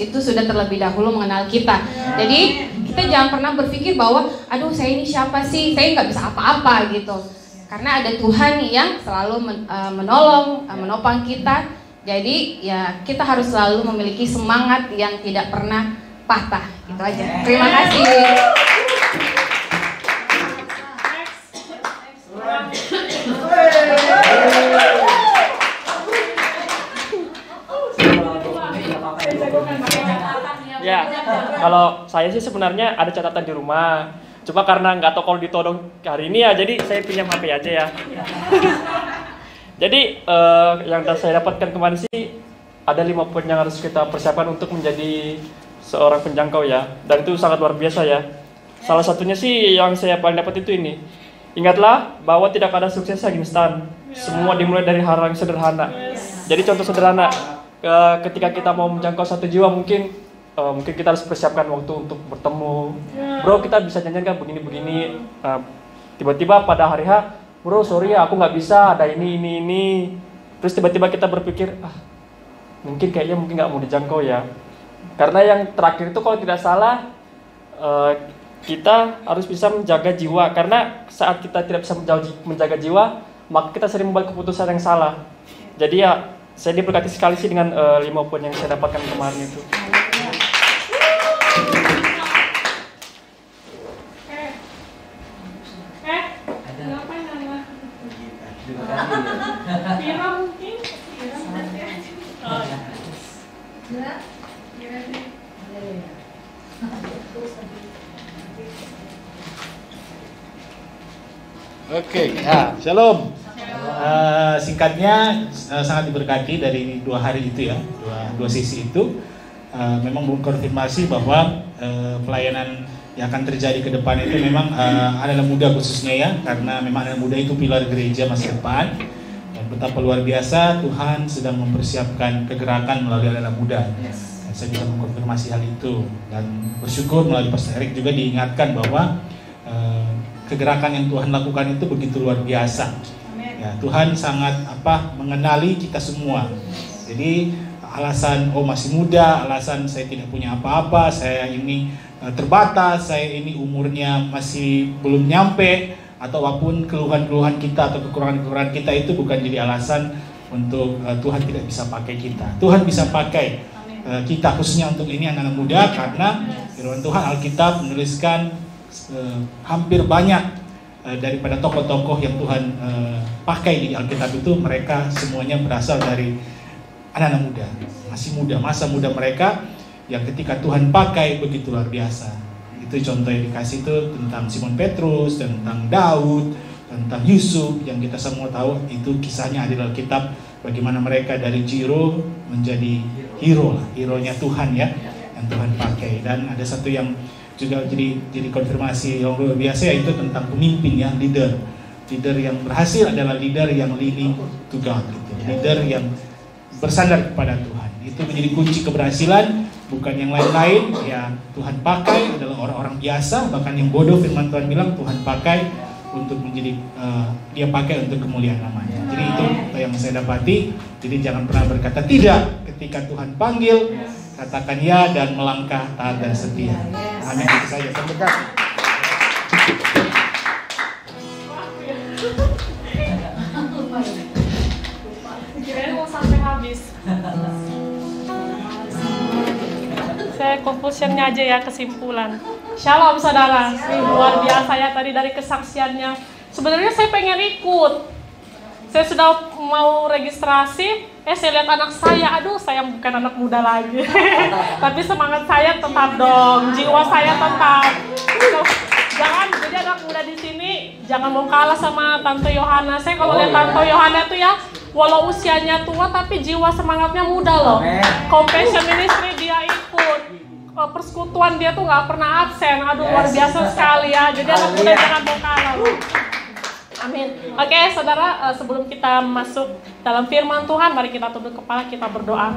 itu sudah terlebih dahulu mengenal kita. Jadi kita jangan pernah berpikir bahwa aduh saya ini siapa sih, saya nggak bisa apa-apa gitu. Karena ada Tuhan yang selalu menolong, menopang kita. Jadi ya kita harus selalu memiliki semangat yang tidak pernah patah. Gitu aja. Terima kasih. Ya, kalau saya sih sebenarnya ada catatan di rumah. Cuma karena nggak tahu kalau ditodong hari ini ya, jadi saya pinjam HP aja ya. Jadi yang saya dapatkan kemarin sih ada 5 poin yang harus kita persiapkan untuk menjadi seorang penjangkau ya. Dan itu sangat luar biasa ya. Salah satunya sih yang saya paling dapat itu ini. Ingatlah bahwa tidak ada sukses yang instan. Semua dimulai dari hal yang sederhana. Jadi contoh sederhana, ketika kita mau menjangkau 1 jiwa mungkin kita harus persiapkan waktu untuk bertemu. Bro, kita bisa janjian kan begini-begini. Tiba-tiba pada hari H, bro sorry ya aku nggak bisa, ada ini. Terus tiba-tiba kita berpikir, mungkin nggak mau dijangkau ya. Karena yang terakhir itu kalau tidak salah, kita harus bisa menjaga jiwa. Karena saat kita tidak bisa menjaga jiwa, maka kita sering membuat keputusan yang salah. Jadi ya, saya diberkati sekali sih dengan 5 poin yang saya dapatkan kemarin itu. Oke, ya, shalom. Singkatnya sangat diberkati dari 2 hari itu ya, dua sesi itu. Memang mengkonfirmasi bahwa pelayanan yang akan terjadi ke depan itu memang anak muda khususnya ya, karena memang anak muda itu pilar gereja masa depan. Dan betapa luar biasa Tuhan sedang mempersiapkan kegerakan melalui anak muda. Dan saya bisa mengkonfirmasi hal itu dan bersyukur melalui Pastor Eric juga diingatkan bahwa kegerakan yang Tuhan lakukan itu begitu luar biasa. Ya, Tuhan sangat mengenali kita semua. Jadi alasan masih muda, alasan saya tidak punya apa-apa, saya ini terbatas, saya ini umurnya masih belum nyampe, atau apapun keluhan-keluhan kita atau kekurangan-kekurangan kita itu bukan jadi alasan untuk Tuhan tidak bisa pakai kita. Tuhan bisa pakai kita khususnya untuk ini anak-anak muda, karena firman Tuhan Alkitab menuliskan hampir banyak daripada tokoh-tokoh yang Tuhan pakai di Alkitab itu, mereka semuanya berasal dari anak-anak muda, masih muda, masa muda mereka yang ketika Tuhan pakai begitu luar biasa. Itu contoh yang dikasih itu tentang Simon Petrus, tentang Daud, tentang Yusuf, yang kita semua tahu itu kisahnya ada di Alkitab bagaimana mereka dari zero menjadi hero lah, hero-nya Tuhan ya, yang Tuhan pakai. Dan ada satu yang juga jadi konfirmasi yang luar biasa, yaitu tentang pemimpin ya, leader yang berhasil adalah leader yang leading to God gitu. Leader yang bersandar kepada Tuhan, itu menjadi kunci keberhasilan. Bukan yang lain-lain ya, Tuhan pakai adalah orang-orang biasa, bahkan yang bodoh firman Tuhan bilang Tuhan pakai untuk menjadi dia pakai untuk kemuliaan namanya. Jadi itu yang saya dapati. Jadi jangan pernah berkata tidak ketika Tuhan panggil, katakan ya dan melangkah taat dan setia. Amin. Itu saja. Terima kasih. Kirain mau sampai habis. Saya conclusionnya aja ya, kesimpulan. Shalom saudara, luar biasa ya tadi dari kesaksiannya. Sebenarnya saya pengen ikut. Saya sudah mau registrasi, saya lihat anak saya, aduh saya bukan anak muda lagi. Tapi semangat saya tetap dong, jiwa saya tetap. Jangan jadi anak muda di sini, jangan mau kalah sama Tante Yohana. Saya kalau lihat Tante Yohana tuh ya, walau usianya tua tapi jiwa semangatnya muda loh. Compassion Ministry dia ikut. Persekutuan dia tuh nggak pernah absen. Aduh luar biasa sekali ya. Jadi anak muda jangan mau kalah. Amin. Oke saudara, sebelum kita masuk dalam firman Tuhan, mari kita tunduk kepala, kita berdoa.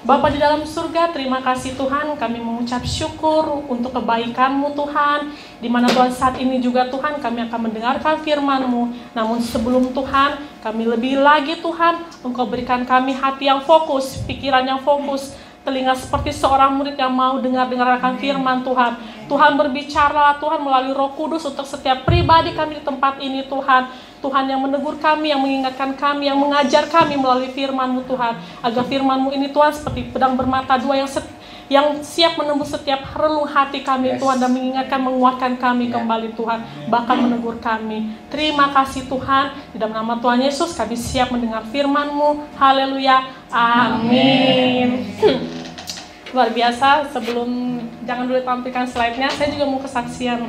Bapa di dalam surga, terima kasih Tuhan, kami mengucap syukur untuk kebaikan-Mu Tuhan, di mana Tuhan saat ini juga Tuhan kami akan mendengarkan firman-Mu. Namun sebelum Tuhan, kami lebih lagi Tuhan, Engkau berikan kami hati yang fokus, pikiran yang fokus, telinga seperti seorang murid yang mau dengar-dengar akan firman Tuhan. Tuhan berbicara, Tuhan melalui Roh Kudus untuk setiap pribadi kami di tempat ini Tuhan. Tuhan yang menegur kami, yang mengingatkan kami, yang mengajar kami melalui firman-Mu Tuhan. Agar firman-Mu ini Tuhan seperti pedang bermata dua yang siap menembus setiap relung hati kami Tuhan, dan mengingatkan, menguatkan kami kembali Tuhan, bahkan menegur kami. Terima kasih Tuhan, di dalam nama Tuhan Yesus kami siap mendengar firman-Mu. Haleluya, amin. Luar biasa. Sebelum, jangan dulu tampilkan slide-nya, saya juga mau kesaksian.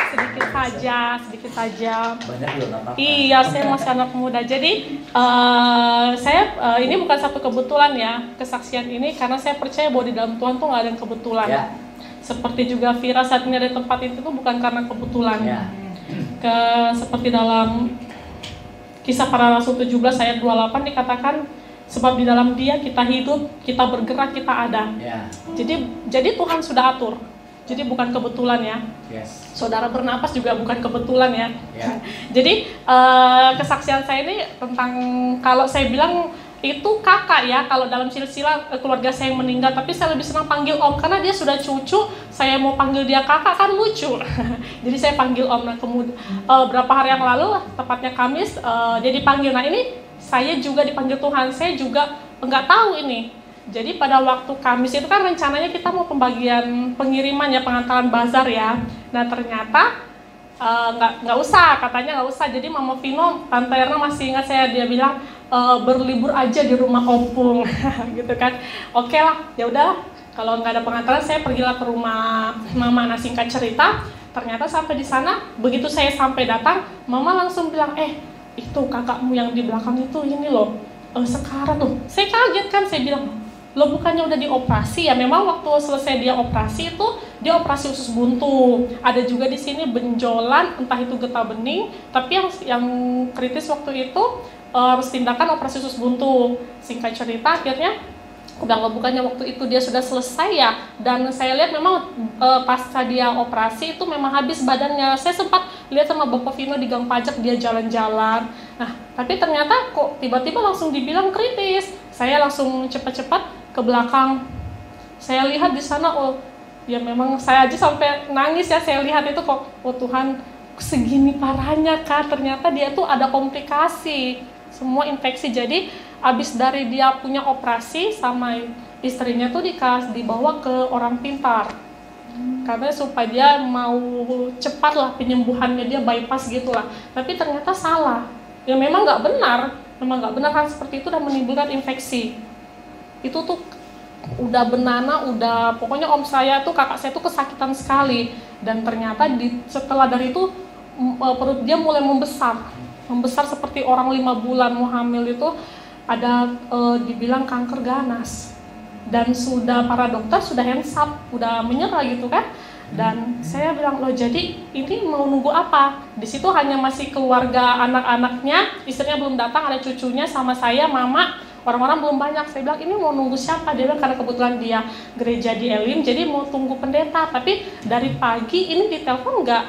sedikit saja. Banyak loh, nggak apa-apa. Iya, saya masih anak muda. Jadi ini bukan satu kebetulan ya, kesaksian ini, karena saya percaya bahwa di dalam Tuhan tuh nggak ada yang kebetulan. Ya. Seperti juga Vira saat ini ada di tempat itu tuh bukan karena kebetulan. Ya. Seperti dalam Kisah Para Rasul 17 ayat 28 dikatakan, sebab di dalam Dia kita hidup, kita bergerak, kita ada. Ya. Jadi Tuhan sudah atur. Jadi bukan kebetulan ya. Yes. Saudara bernapas juga bukan kebetulan ya. Ya. Jadi kesaksian saya ini tentang, kalau saya bilang itu kakak ya, kalau dalam silsilah keluarga saya yang meninggal, tapi saya lebih senang panggil om karena dia sudah cucu. Saya mau panggil dia kakak kan lucu. Jadi saya panggil om. Nah kemudian berapa hari yang lalu, tepatnya Kamis, dia dipanggil. Nah ini saya juga dipanggil Tuhan. Saya juga nggak tahu ini. Jadi pada waktu Kamis itu kan rencananya kita mau pembagian pengiriman ya, pengantaran bazar ya. Nah ternyata nggak usah, katanya nggak usah. Jadi Mama Vino, Tante Erna masih ingat saya, dia bilang berlibur aja di rumah Opung, gitu kan. Oke lah, ya udah. Kalau nggak ada pengantaran, saya pergilah ke rumah Mama. Nah singkat cerita, ternyata sampai di sana, begitu saya sampai datang, Mama langsung bilang, itu kakakmu yang di belakang itu ini loh, sekarang tuh. Saya kaget kan, saya bilang, lo bukannya udah dioperasi ya? Memang waktu selesai dia operasi itu, dia operasi usus buntu. Ada juga di sini benjolan, entah itu getah bening, tapi yang kritis waktu itu harus tindakan operasi usus buntu. Singkat cerita, akhirnya udah bukannya waktu itu dia sudah selesai ya. Dan saya lihat memang pasca dia operasi itu memang habis badannya. Saya sempat lihat sama Bapak Vino di gang pajak, dia jalan-jalan. Nah, tapi ternyata kok tiba-tiba langsung dibilang kritis. Saya langsung cepat-cepat ke belakang. Saya lihat di sana, ya memang saya aja sampai nangis ya. Saya lihat itu kok, Tuhan, segini parahnya Kak. Ternyata dia tuh ada komplikasi, semua infeksi. Jadi abis dari dia punya operasi sama istrinya tuh dibawa ke orang pintar. Karena supaya dia mau cepat lah penyembuhannya, dia bypass gitulah. Tapi ternyata salah. Ya memang nggak benar kan seperti itu, dan menimbulkan infeksi. Itu tuh udah benana, pokoknya om saya tuh, kakak saya tuh kesakitan sekali. Dan ternyata setelah dari itu perut dia mulai membesar. membesar seperti orang 5 bulan mau hamil itu ada dibilang kanker ganas. Dan sudah para dokter sudah hands up, udah menyerah gitu kan. Dan saya bilang, loh jadi ini mau nunggu apa? Di situ hanya masih keluarga anak-anaknya, istrinya belum datang, ada cucunya sama saya, mama, orang-orang belum banyak. Saya bilang, ini mau nunggu siapa? Dia bilang, karena kebetulan dia gereja di Elim, jadi mau tunggu pendeta. Tapi dari pagi ini ditelepon nggak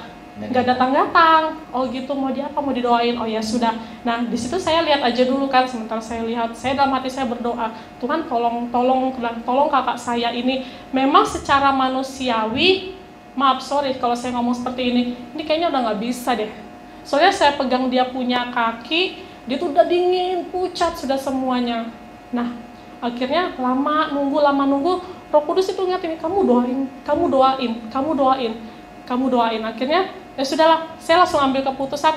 datang-datang. Oh gitu, mau di apa? Mau didoain? Oh ya sudah. Nah di situ saya lihat aja dulu kan. Sementara saya lihat, saya dalam hati saya berdoa, Tuhan tolong kakak saya ini. Memang secara manusiawi, maaf sorry kalau saya ngomong seperti ini kayaknya udah nggak bisa deh. Soalnya saya pegang dia punya kaki, dia tuh udah dingin, pucat sudah semuanya. Nah akhirnya lama nunggu, Roh Kudus itu ngingetin, kamu doain. Akhirnya ya sudahlah, saya langsung ambil keputusan,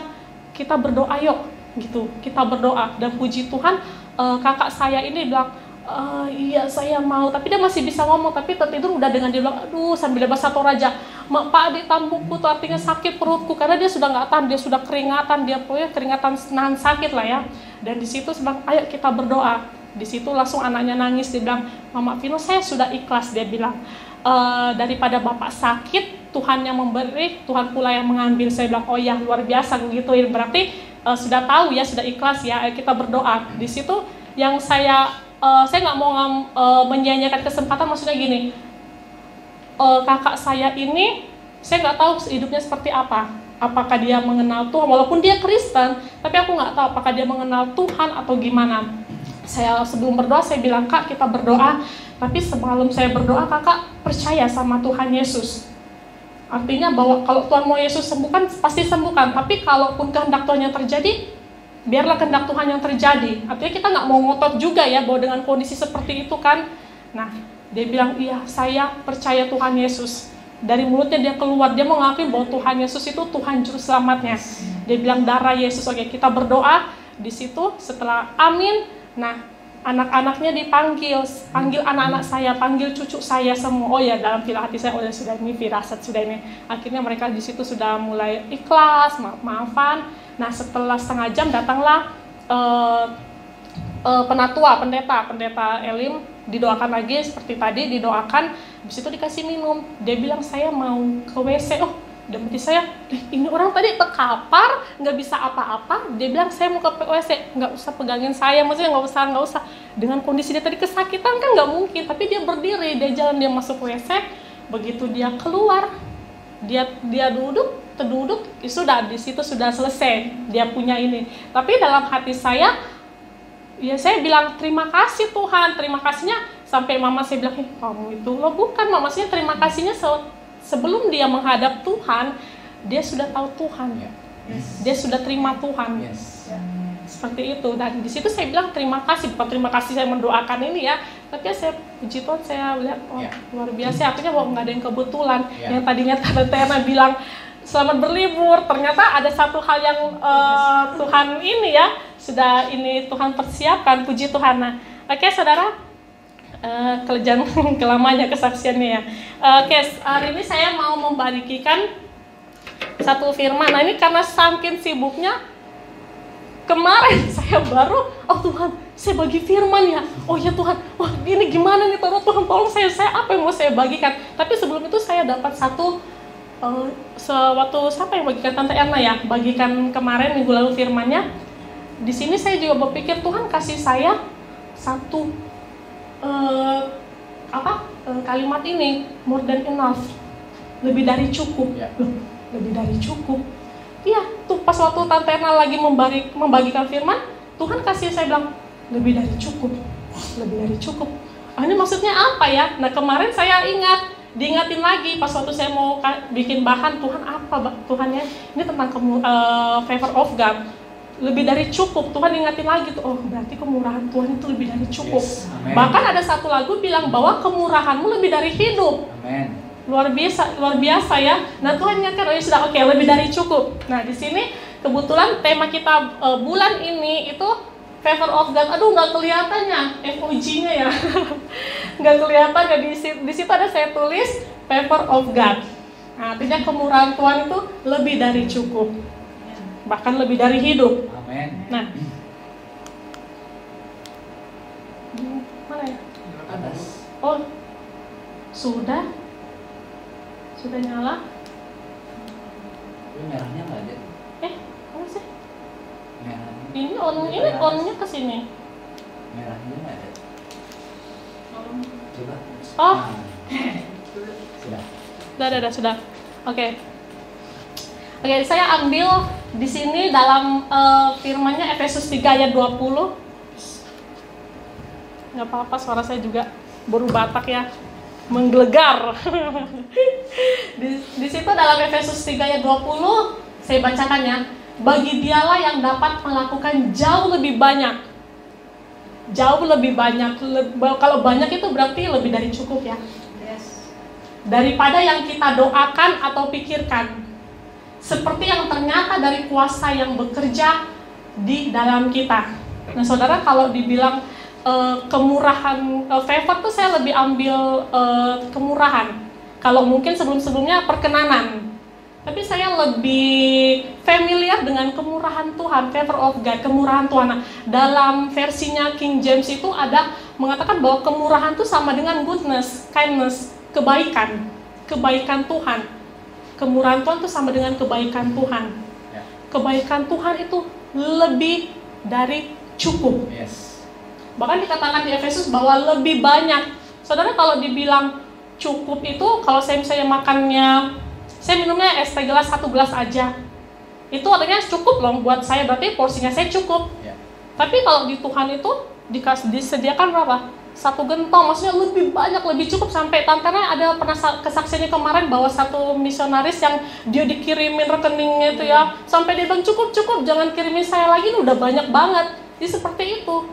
kita berdoa yuk gitu, kita berdoa. Dan puji Tuhan, kakak saya ini bilang, iya saya mau, tapi dia masih bisa ngomong, tapi tertidur udah dengan dia bilang, aduh sambil bahasa Toraja, Pak di tambukku tuh artinya sakit perutku, karena dia sudah nggak tahan, dia sudah keringatan, dia pokoknya keringatan nahan sakit lah ya. Dan di situ sebang, ayo kita berdoa. Di situ langsung anaknya nangis, dia bilang, Mama Vino saya sudah ikhlas, dia bilang, daripada bapak sakit, Tuhan yang memberi, Tuhan pula yang mengambil. Saya bilang, oh ya luar biasa begitu, berarti sudah tahu ya, sudah ikhlas ya, ayo kita berdoa. Di situ yang saya nggak mau menyia-nyiakan kesempatan, maksudnya gini, kakak saya ini saya nggak tahu hidupnya seperti apa, apakah dia mengenal Tuhan, walaupun dia Kristen, tapi aku nggak tahu apakah dia mengenal Tuhan atau gimana. Saya sebelum berdoa saya bilang, Kak kita berdoa, tapi sebelum saya berdoa kakak percaya sama Tuhan Yesus. Artinya bahwa kalau Tuhan mau Yesus sembuhkan, pasti sembuhkan, tapi kalaupun kehendak Tuhan yang terjadi, biarlah kehendak Tuhan yang terjadi. Artinya kita nggak mau ngotot juga ya, bahwa dengan kondisi seperti itu kan. Nah, dia bilang, iya saya percaya Tuhan Yesus. Dari mulutnya dia keluar, dia mau ngakuin bahwa Tuhan Yesus itu Tuhan Juru Selamatnya. Dia bilang darah Yesus, oke kita berdoa. Di situ setelah amin, nah anak-anaknya dipanggil, panggil anak-anak saya, panggil cucu saya semua. Oh ya, dalam filah hati saya, oh ya sudah ini firasat, sudah ini. Akhirnya mereka di situ sudah mulai ikhlas, maaf-maafan. Nah setelah setengah jam datanglah pendeta Elim, didoakan lagi seperti tadi, didoakan. Habis itu dikasih minum. Dia bilang saya mau ke WC. Oh, dan berarti saya, ini orang tadi terkapar, nggak bisa apa-apa. Dia bilang saya mau ke WC, nggak usah pegangin saya, maksudnya nggak usah. Dengan kondisi dia tadi kesakitan kan nggak mungkin. Tapi dia berdiri, dia jalan, dia masuk WC. Begitu dia keluar, dia terduduk, sudah di situ sudah selesai. Dia punya ini. Tapi dalam hati saya, ya saya bilang terima kasih Tuhan, terima kasihnya sampai mama saya bilang, kamu itu lo bukan, mama saya terima kasihnya sebelum dia menghadap Tuhan, dia sudah tahu Tuhan, dia sudah terima Tuhan, seperti itu. Dan di situ saya bilang terima kasih, bukan terima kasih saya mendoakan ini ya, tapi saya puji Tuhan, saya lihat luar biasa, artinya bahwa nggak ada yang kebetulan. Yang tadinya Tante Erna bilang selamat berlibur, ternyata ada satu hal yang Tuhan ini ya, sudah ini Tuhan persiapkan, puji Tuhan. Nah, oke saudara, kelamanya kesaksiannya ya. Oke, hari ini saya mau membagikan satu firman. Nah ini karena saking sibuknya, kemarin saya baru, oh Tuhan, saya bagi firman ya. Oh ya Tuhan, wah ini gimana nih Tuhan, tolong saya apa yang mau saya bagikan. Tapi sebelum itu saya dapat satu waktu siapa yang bagikan, Tante Erna ya, bagikan kemarin minggu lalu firmannya. Di sini saya juga berpikir Tuhan kasih saya satu kalimat ini, more than enough, lebih dari cukup. Lebih dari cukup. Iya, tuh pas waktu Tante Erna lagi membagikan firman, Tuhan kasih saya bilang lebih dari cukup, lebih dari cukup. Ini maksudnya apa ya? Nah kemarin saya diingatin lagi pas waktu saya mau bikin bahan, Tuhan apa Tuhannya? Ini tentang favor of God. Lebih dari cukup, Tuhan ingatin lagi tuh, oh berarti kemurahan Tuhan itu lebih dari cukup. Bahkan ada satu lagu bilang bahwa kemurahanmu lebih dari hidup. Amen. Luar biasa ya. Nah Tuhan ingatkan, oh ya sudah, oke, lebih dari cukup. Nah di sini kebetulan tema kita bulan ini itu favor of God. Aduh nggak kelihatannya FOG-nya ya, nggak kelihatan ya. Di situ ada saya tulis favor of God. Nah, artinya kemurahan Tuhan itu lebih dari cukup. bahkan lebih dari hidup. Amin. Nah, mana ya? Atas. Oh, sudah nyala. Ini merahnya nggak ada. Mana sih? Merahnya. Ini onnya ke sini. Merahnya nggak ada. Coba. Oh. Sudah. Sudah. Oke, saya ambil di sini dalam firman-Nya Efesus 3 ayat 20. Nggak apa-apa, suara saya juga baru Batak ya, menggelegar. di situ dalam Efesus 3 ayat 20, saya bacakan ya. Bagi dialah yang dapat melakukan jauh lebih banyak. Kalau banyak itu berarti lebih dari cukup ya. Daripada yang kita doakan atau pikirkan. Seperti yang ternyata dari kuasa yang bekerja di dalam kita. Nah saudara, kalau dibilang kemurahan, favor tuh saya lebih ambil kemurahan. Kalau mungkin sebelum-sebelumnya perkenanan. Tapi saya lebih familiar dengan kemurahan Tuhan, favor of God, kemurahan Tuhan. Nah, dalam versinya King James itu ada mengatakan bahwa kemurahan itu sama dengan goodness, kindness, kebaikan Tuhan. Kemurahan Tuhan itu sama dengan kebaikan Tuhan. Kebaikan Tuhan itu lebih dari cukup. Bahkan dikatakan di Efesus bahwa lebih banyak. Saudara, kalau dibilang cukup itu, kalau saya misalnya makannya, saya minumnya es teh gelas 1 gelas aja, itu artinya cukup loh buat saya, berarti porsinya saya cukup. Tapi kalau di Tuhan itu disediakan berapa? 1 gentong, maksudnya lebih banyak, lebih cukup. Sampai tantangannya ada pernah kesaksiannya kemarin bahwa satu misionaris yang dia dikirimin rekeningnya itu ya, sampai dia bilang cukup, jangan kirimin saya lagi, ini udah banyak banget. Jadi seperti itu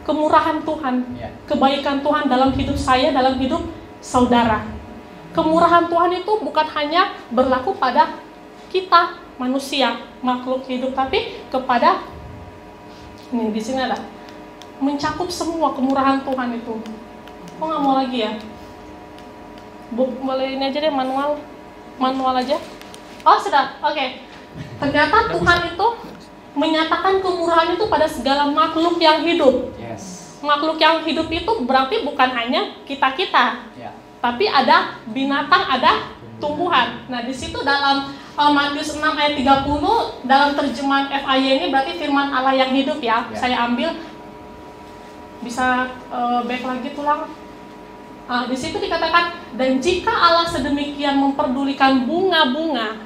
kemurahan Tuhan, kebaikan Tuhan dalam hidup saya, dalam hidup saudara. Kemurahan Tuhan itu bukan hanya berlaku pada kita manusia, makhluk hidup, tapi kepada di sini ada mencakup semua kemurahan Tuhan itu. Kok nggak mau lagi ya? Boleh ini aja deh, manual aja. Oh sudah, oke. Ternyata Tuhan itu menyatakan kemurahan itu pada segala makhluk yang hidup. Makhluk yang hidup itu berarti bukan hanya kita. Tapi ada binatang, ada tumbuhan. Nah, di situ dalam Matius 6 ayat 30 dalam terjemahan FIY ini berarti firman Allah yang hidup ya. Saya ambil, bisa back lagi tulang. Di situ dikatakan, dan jika Allah sedemikian memperdulikan bunga-bunga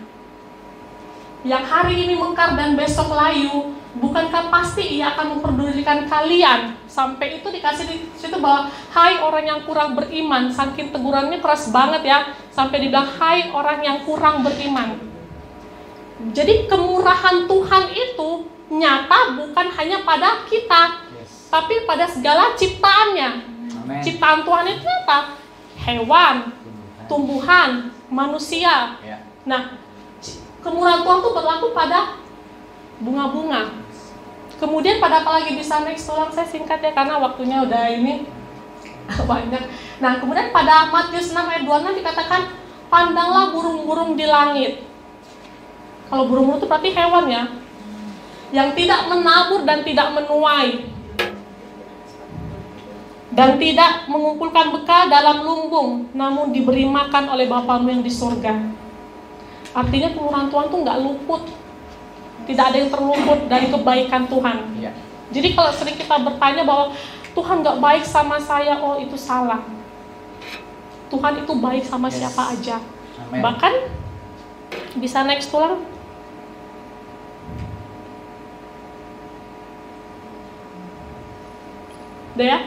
yang hari ini mekar dan besok layu, bukankah pasti Ia akan memperdulikan kalian? Sampai itu dikasih di situ bahwa hai orang yang kurang beriman. Saking tegurannya keras banget ya, sampai dibilang hai orang yang kurang beriman. Jadi kemurahan Tuhan itu nyata bukan hanya pada kita, tapi pada segala ciptaannya. Amen. Ciptaan Tuhan itu apa? Hewan, tumbuhan, manusia. Nah, kemurahan Tuhan itu berlaku pada bunga-bunga. Kemudian pada apa lagi, bisa next tolong saya singkat ya karena waktunya udah ini banyak. Nah, kemudian pada Matius 6 ayat 26 dikatakan, pandanglah burung-burung di langit. Kalau burung-burung itu berarti hewan ya, yang tidak menabur dan tidak menuai, dan tidak mengumpulkan bekal dalam lumbung, namun diberi makan oleh Bapamu yang di surga. Artinya kemurahan Tuhan tuh nggak luput. Tidak ada yang terluput dari kebaikan Tuhan. Jadi kalau sering kita bertanya bahwa Tuhan gak baik sama saya, oh itu salah. Tuhan itu baik sama siapa aja. Amen. Bahkan bisa next tulang. Udah ya?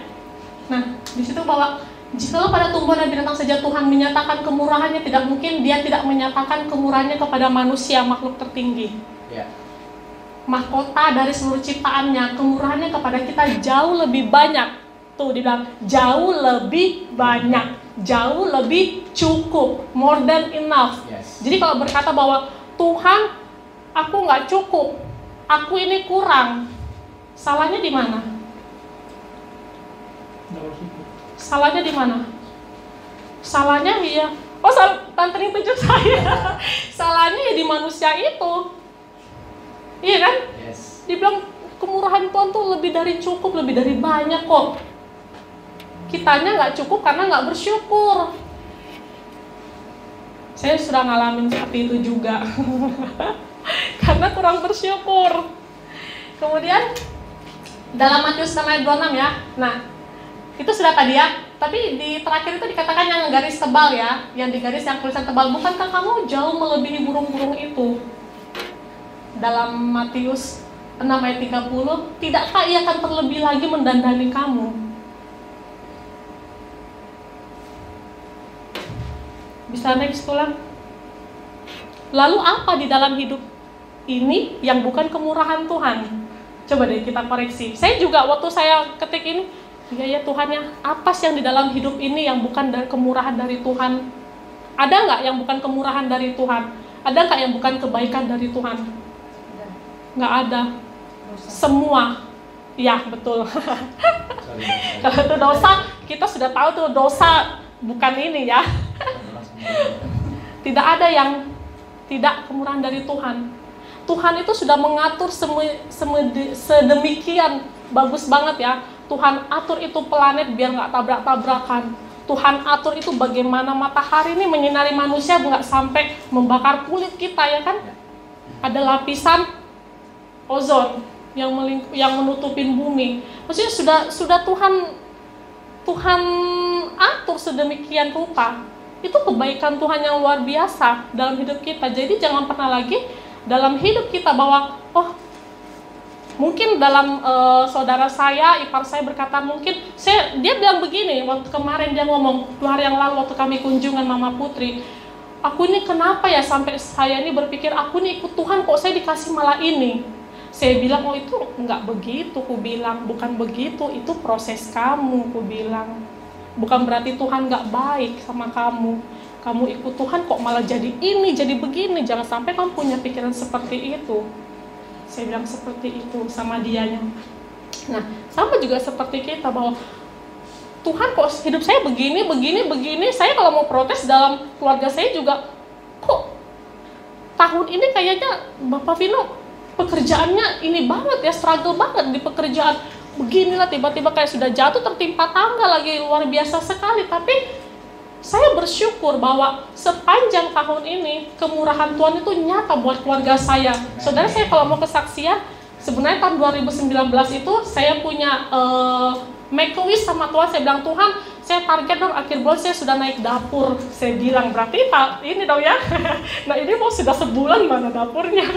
Nah, di situ bahwa jikalau pada tumbuhan dan binatang saja Tuhan menyatakan kemurahannya, tidak mungkin Dia tidak menyatakan kemurahannya kepada manusia, makhluk tertinggi. Mahkota dari seluruh ciptaannya, kemurahannya kepada kita jauh lebih banyak. Tuh dibilang jauh lebih banyak, jauh lebih cukup, more than enough. Jadi kalau berkata bahwa Tuhan, aku nggak cukup, aku ini kurang, salahnya di mana? Salahnya di mana? Salahnya ya, tante tunjuk saya. Salahnya ya di manusia itu. Iya kan? Yes. Dibilang kemurahan Tuhan tuh lebih dari cukup, lebih dari banyak kok. Kitanya nggak cukup karena nggak bersyukur. Saya sudah ngalamin seperti itu juga. Karena kurang bersyukur. Kemudian dalam Matius 6 ayat 26 ya. Nah, itu sudah tadi ya. Tapi di terakhir itu dikatakan yang garis tebal ya. Yang digaris yang tulisan tebal. Bukankah kamu jauh melebihi burung-burung itu? Dalam Matius 6 ayat 30, tidakkah ia akan terlebih lagi mendandani kamu? Bisa next tulang. Lalu apa di dalam hidup ini yang bukan kemurahan Tuhan? Coba deh kita koreksi. Saya juga waktu saya ketik ini, ya Tuhan ya, apa sih yang di dalam hidup ini yang bukan dari kemurahan dari Tuhan? Ada nggak yang bukan kemurahan dari Tuhan? Ada nggak yang bukan kebaikan dari Tuhan? Nggak ada. Semua. Ya betul. Kalau itu dosa, kita sudah tahu tuh dosa bukan ini ya. Tidak ada yang tidak kemurahan dari Tuhan. Tuhan itu sudah mengatur sedemikian bagus banget ya. Tuhan atur itu planet biar nggak tabrak-tabrakan. Tuhan atur itu bagaimana matahari ini menyinari manusia nggak sampai membakar kulit kita ya kan. Ada lapisan ozon yang menutupin bumi. Maksudnya sudah Tuhan atur sedemikian rupa. Itu kebaikan Tuhan yang luar biasa dalam hidup kita. Jadi jangan pernah lagi dalam hidup kita bahwa mungkin dalam saudara saya, ipar saya berkata mungkin dia bilang begini waktu kemarin dia ngomong 2 hari yang lalu waktu kami kunjungan Mama Putri, aku ini kenapa ya sampai saya ini berpikir aku ini ikut Tuhan kok saya dikasih malah ini. Saya bilang oh itu enggak begitu, ku bilang bukan begitu, itu proses kamu, ku bilang. Bukan berarti Tuhan gak baik sama kamu. Kamu ikut Tuhan kok malah jadi ini, jadi begini. Jangan sampai kamu punya pikiran seperti itu. Saya bilang seperti itu sama dianya. Nah, sama juga seperti kita bahwa Tuhan kok hidup saya begini. Saya kalau mau protes dalam keluarga saya juga, kok tahun ini kayaknya Bapak Vino pekerjaannya ini banget ya, struggle banget di pekerjaan. Beginilah tiba-tiba kayak sudah jatuh tertimpa tangga lagi, luar biasa sekali. Tapi saya bersyukur bahwa sepanjang tahun ini kemurahan Tuhan itu nyata buat keluarga saya. Saudara saya kalau mau kesaksian, sebenarnya tahun 2019 itu saya punya make a wish sama Tuhan. Saya bilang Tuhan, saya target dong akhir bulan saya sudah naik dapur. Saya bilang berarti ini dong ya. Nah ini mau sudah sebulan mana dapurnya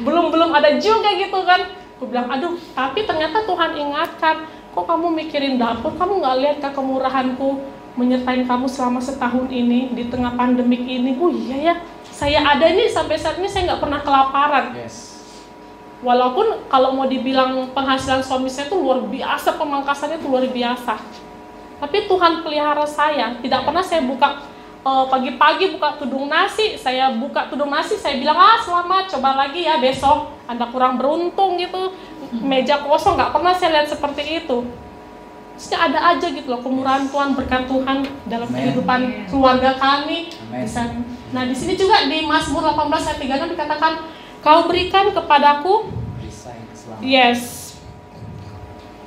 belum ada juga gitu kan. Aku bilang, aduh, tapi ternyata Tuhan ingatkan, kok kamu mikirin dapur, kamu gak lihat ke kemurahanku menyertai kamu selama setahun ini, di tengah pandemik ini. Oh iya ya, saya ada ini sampai saat ini saya gak pernah kelaparan. Yes. Walaupun kalau mau dibilang penghasilan suami saya itu luar biasa, pemangkasannya itu luar biasa. Tapi Tuhan pelihara saya, tidak pernah saya buka pagi-pagi buka tudung nasi, saya bilang selamat, coba lagi ya besok, Anda kurang beruntung gitu, meja kosong, nggak pernah saya lihat seperti itu. Maksudnya ada aja gitu loh kemurahan Tuhan, berkat Tuhan dalam kehidupan keluarga kami. Nah di sini juga di Mazmur 18 ayat 36 dikatakan, kau berikan kepadaku,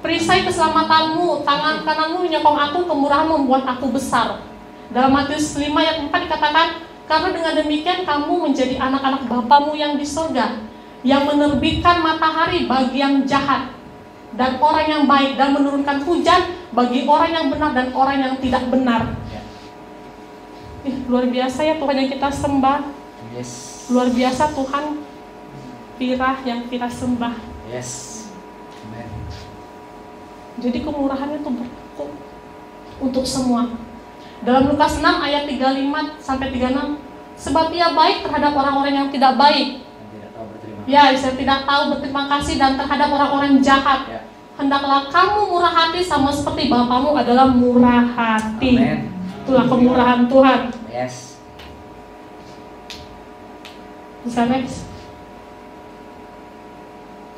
perisai keselamatanmu, tangan kananmu menyokong aku, kemurahan membuat aku besar. Dalam Matius 5 ayat 4 dikatakan, karena dengan demikian kamu menjadi anak-anak Bapamu yang di surga, yang menerbitkan matahari bagi yang jahat dan orang yang baik, dan menurunkan hujan bagi orang yang benar dan orang yang tidak benar. Luar biasa ya Tuhan yang kita sembah. Yes. Luar biasa Tuhan Pirah yang kita sembah. Yes. Amen. Jadi kemurahannya itu berlaku untuk semua. Dalam Lukas 6 ayat 35 sampai 36, sebab ia baik terhadap orang-orang yang tidak baik. Saya tidak tahu berterima kasih dan terhadap orang-orang jahat. Ya. Hendaklah kamu murah hati sama seperti Bapamu adalah murah hati. Amen. Itulah kemurahan Tuhan. Yes. Bisa next.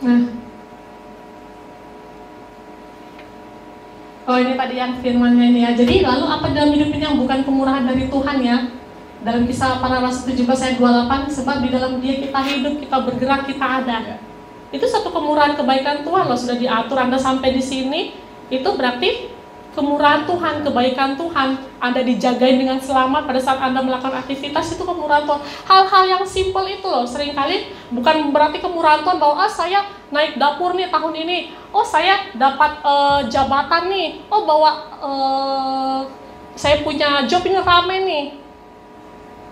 Nah. Oh ini tadi yang firmannya ini ya. Jadi lalu apa dalam hidup ini yang bukan kemurahan dari Tuhan ya? Dalam Kisah Para Rasul 17 ayat 28, sebab di dalam Dia kita hidup, kita bergerak, kita ada. Itu satu kemurahan kebaikan Tuhan loh, sudah diatur. Anda sampai di sini, itu berarti kemurahan Tuhan, kebaikan Tuhan. Anda dijagain dengan selamat pada saat Anda melakukan aktivitas, itu kemurahan Tuhan. Hal-hal yang simpel itu loh, seringkali bukan berarti kemurahan Tuhan bahwa saya naik dapur nih tahun ini, saya dapat jabatan nih, bahwa saya punya job ini rame nih.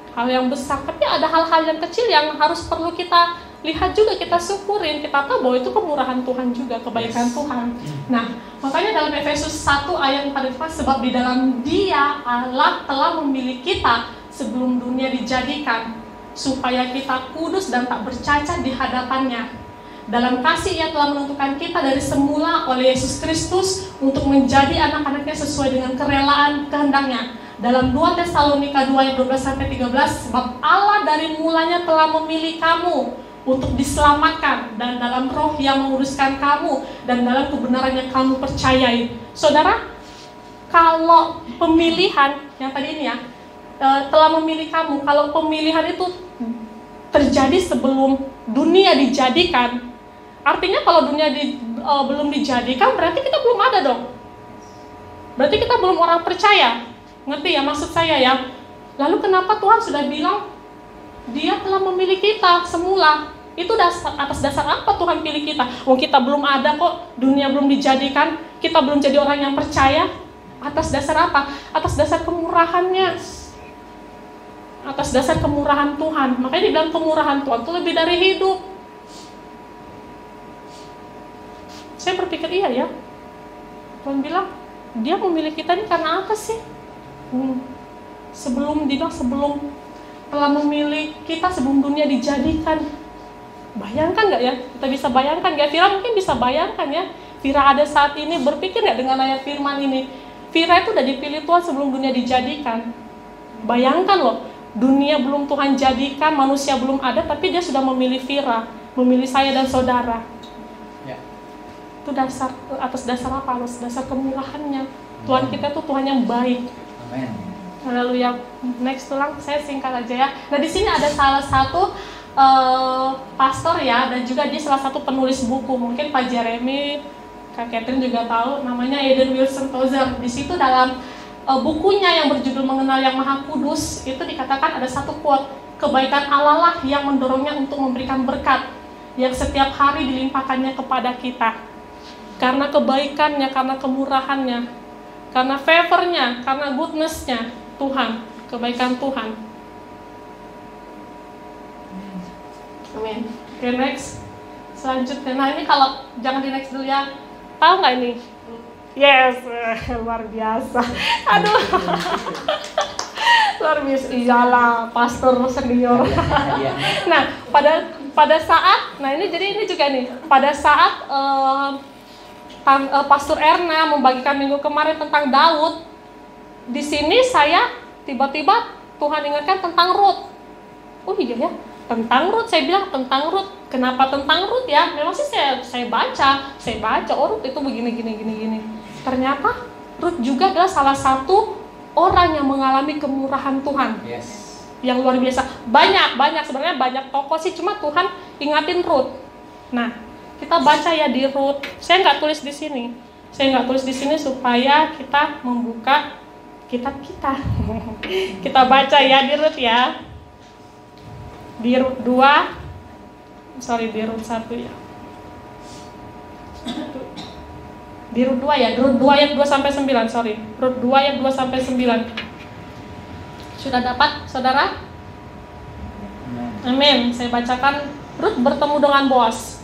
Hal yang besar, tapi ada hal-hal yang kecil yang harus perlu kita lihat juga, kita syukurin, kita tahu bahwa itu kemurahan Tuhan juga, kebaikan Tuhan. Nah, makanya dalam Efesus 1 ayat 4, sebab di dalam Dia Allah telah memilih kita sebelum dunia dijadikan, supaya kita kudus dan tak bercacat di hadapannya. Dalam kasih Ia telah menentukan kita dari semula oleh Yesus Kristus untuk menjadi anak-anaknya sesuai dengan kerelaan kehendaknya. Dalam 2 Tesalonika 2 ayat 12-13, sebab Allah dari mulanya telah memilih kamu untuk diselamatkan, dan dalam roh yang menguruskan kamu, dan dalam kebenaran yang kamu percayai. Saudara, kalau pemilihan yang tadi ini ya, telah memilih kamu, kalau pemilihan itu terjadi sebelum dunia dijadikan, artinya kalau dunia belum dijadikan, berarti kita belum ada dong. Berarti kita belum orang percaya. Ngerti ya maksud saya ya? Lalu kenapa Tuhan sudah bilang Dia telah memilih kita semula? Itu atas dasar apa Tuhan pilih kita? Kita belum ada kok, dunia belum dijadikan, kita belum jadi orang yang percaya. Atas dasar apa? Atas dasar kemurahannya. Atas dasar kemurahan Tuhan. Makanya dibilang kemurahan Tuhan itu lebih dari hidup. Saya berpikir iya ya. Tuhan bilang, Dia memilih kita ini karena apa sih? Sebelum telah memilih kita sebelum dunia dijadikan. Bayangkan nggak ya? Kita bisa bayangkan nggak? Vira mungkin bisa bayangkan ya. Vira ada saat ini berpikir nggak dengan ayat firman ini? Vira itu udah dipilih Tuhan sebelum dunia dijadikan. Bayangkan loh, dunia belum Tuhan jadikan, manusia belum ada, tapi Dia sudah memilih Vira, memilih saya dan saudara. Ya. Itu atas dasar apa? Atas dasar kemurahannya. Tuhan kita tuh Tuhan yang baik. Amen. Lalu ya, next tulang, saya singkat aja ya. Nah di sini ada salah satu pastor ya, dan juga dia salah satu penulis buku. Mungkin Pak Jeremy, Kak Catherine juga tahu, namanya Eden Wilson Tozer. Di situ dalam bukunya yang berjudul Mengenal Yang Maha Kudus, itu dikatakan ada satu quote, kebaikan Allah lah yang mendorongnya untuk memberikan berkat yang setiap hari dilimpahkannya kepada kita. Karena kebaikannya, karena kemurahannya, karena favor-nya, karena goodness-nya Tuhan, kebaikan Tuhan. Amin. Oke, next. Selanjutnya, nah ini kalau jangan di next dulu ya. Tahu nggak ini? Yes, luar biasa. Aduh, luar biasa. Iyalah, pastor senior. Nah, pada saat, nah ini jadi ini juga nih. Pada saat Pastor Erna membagikan minggu kemarin tentang Daud, di sini saya tiba-tiba Tuhan ingatkan tentang Ruth. Oh iya ya, tentang Ruth. Saya bilang tentang Ruth. Kenapa tentang Ruth ya? Memang sih saya baca. Oh Ruth itu begini. Ternyata Ruth juga adalah salah satu orang yang mengalami kemurahan Tuhan. Yes. Yang luar biasa. Banyak sebenarnya banyak tokoh sih, cuma Tuhan ingatin Ruth. Nah, kita baca ya di Ruth. Saya nggak tulis di sini. Supaya kita membuka kitab kita. Kita baca ya di Ruth ya. Di Ruth 2. Di Ruth 1 ya. Di Ruth 2 ya. Ruth 2 ayat 2 sampai 9, Ruth 2 ayat 2 sampai 9. Sudah dapat, Saudara? Amin. Saya bacakan. Ruth bertemu dengan Boaz.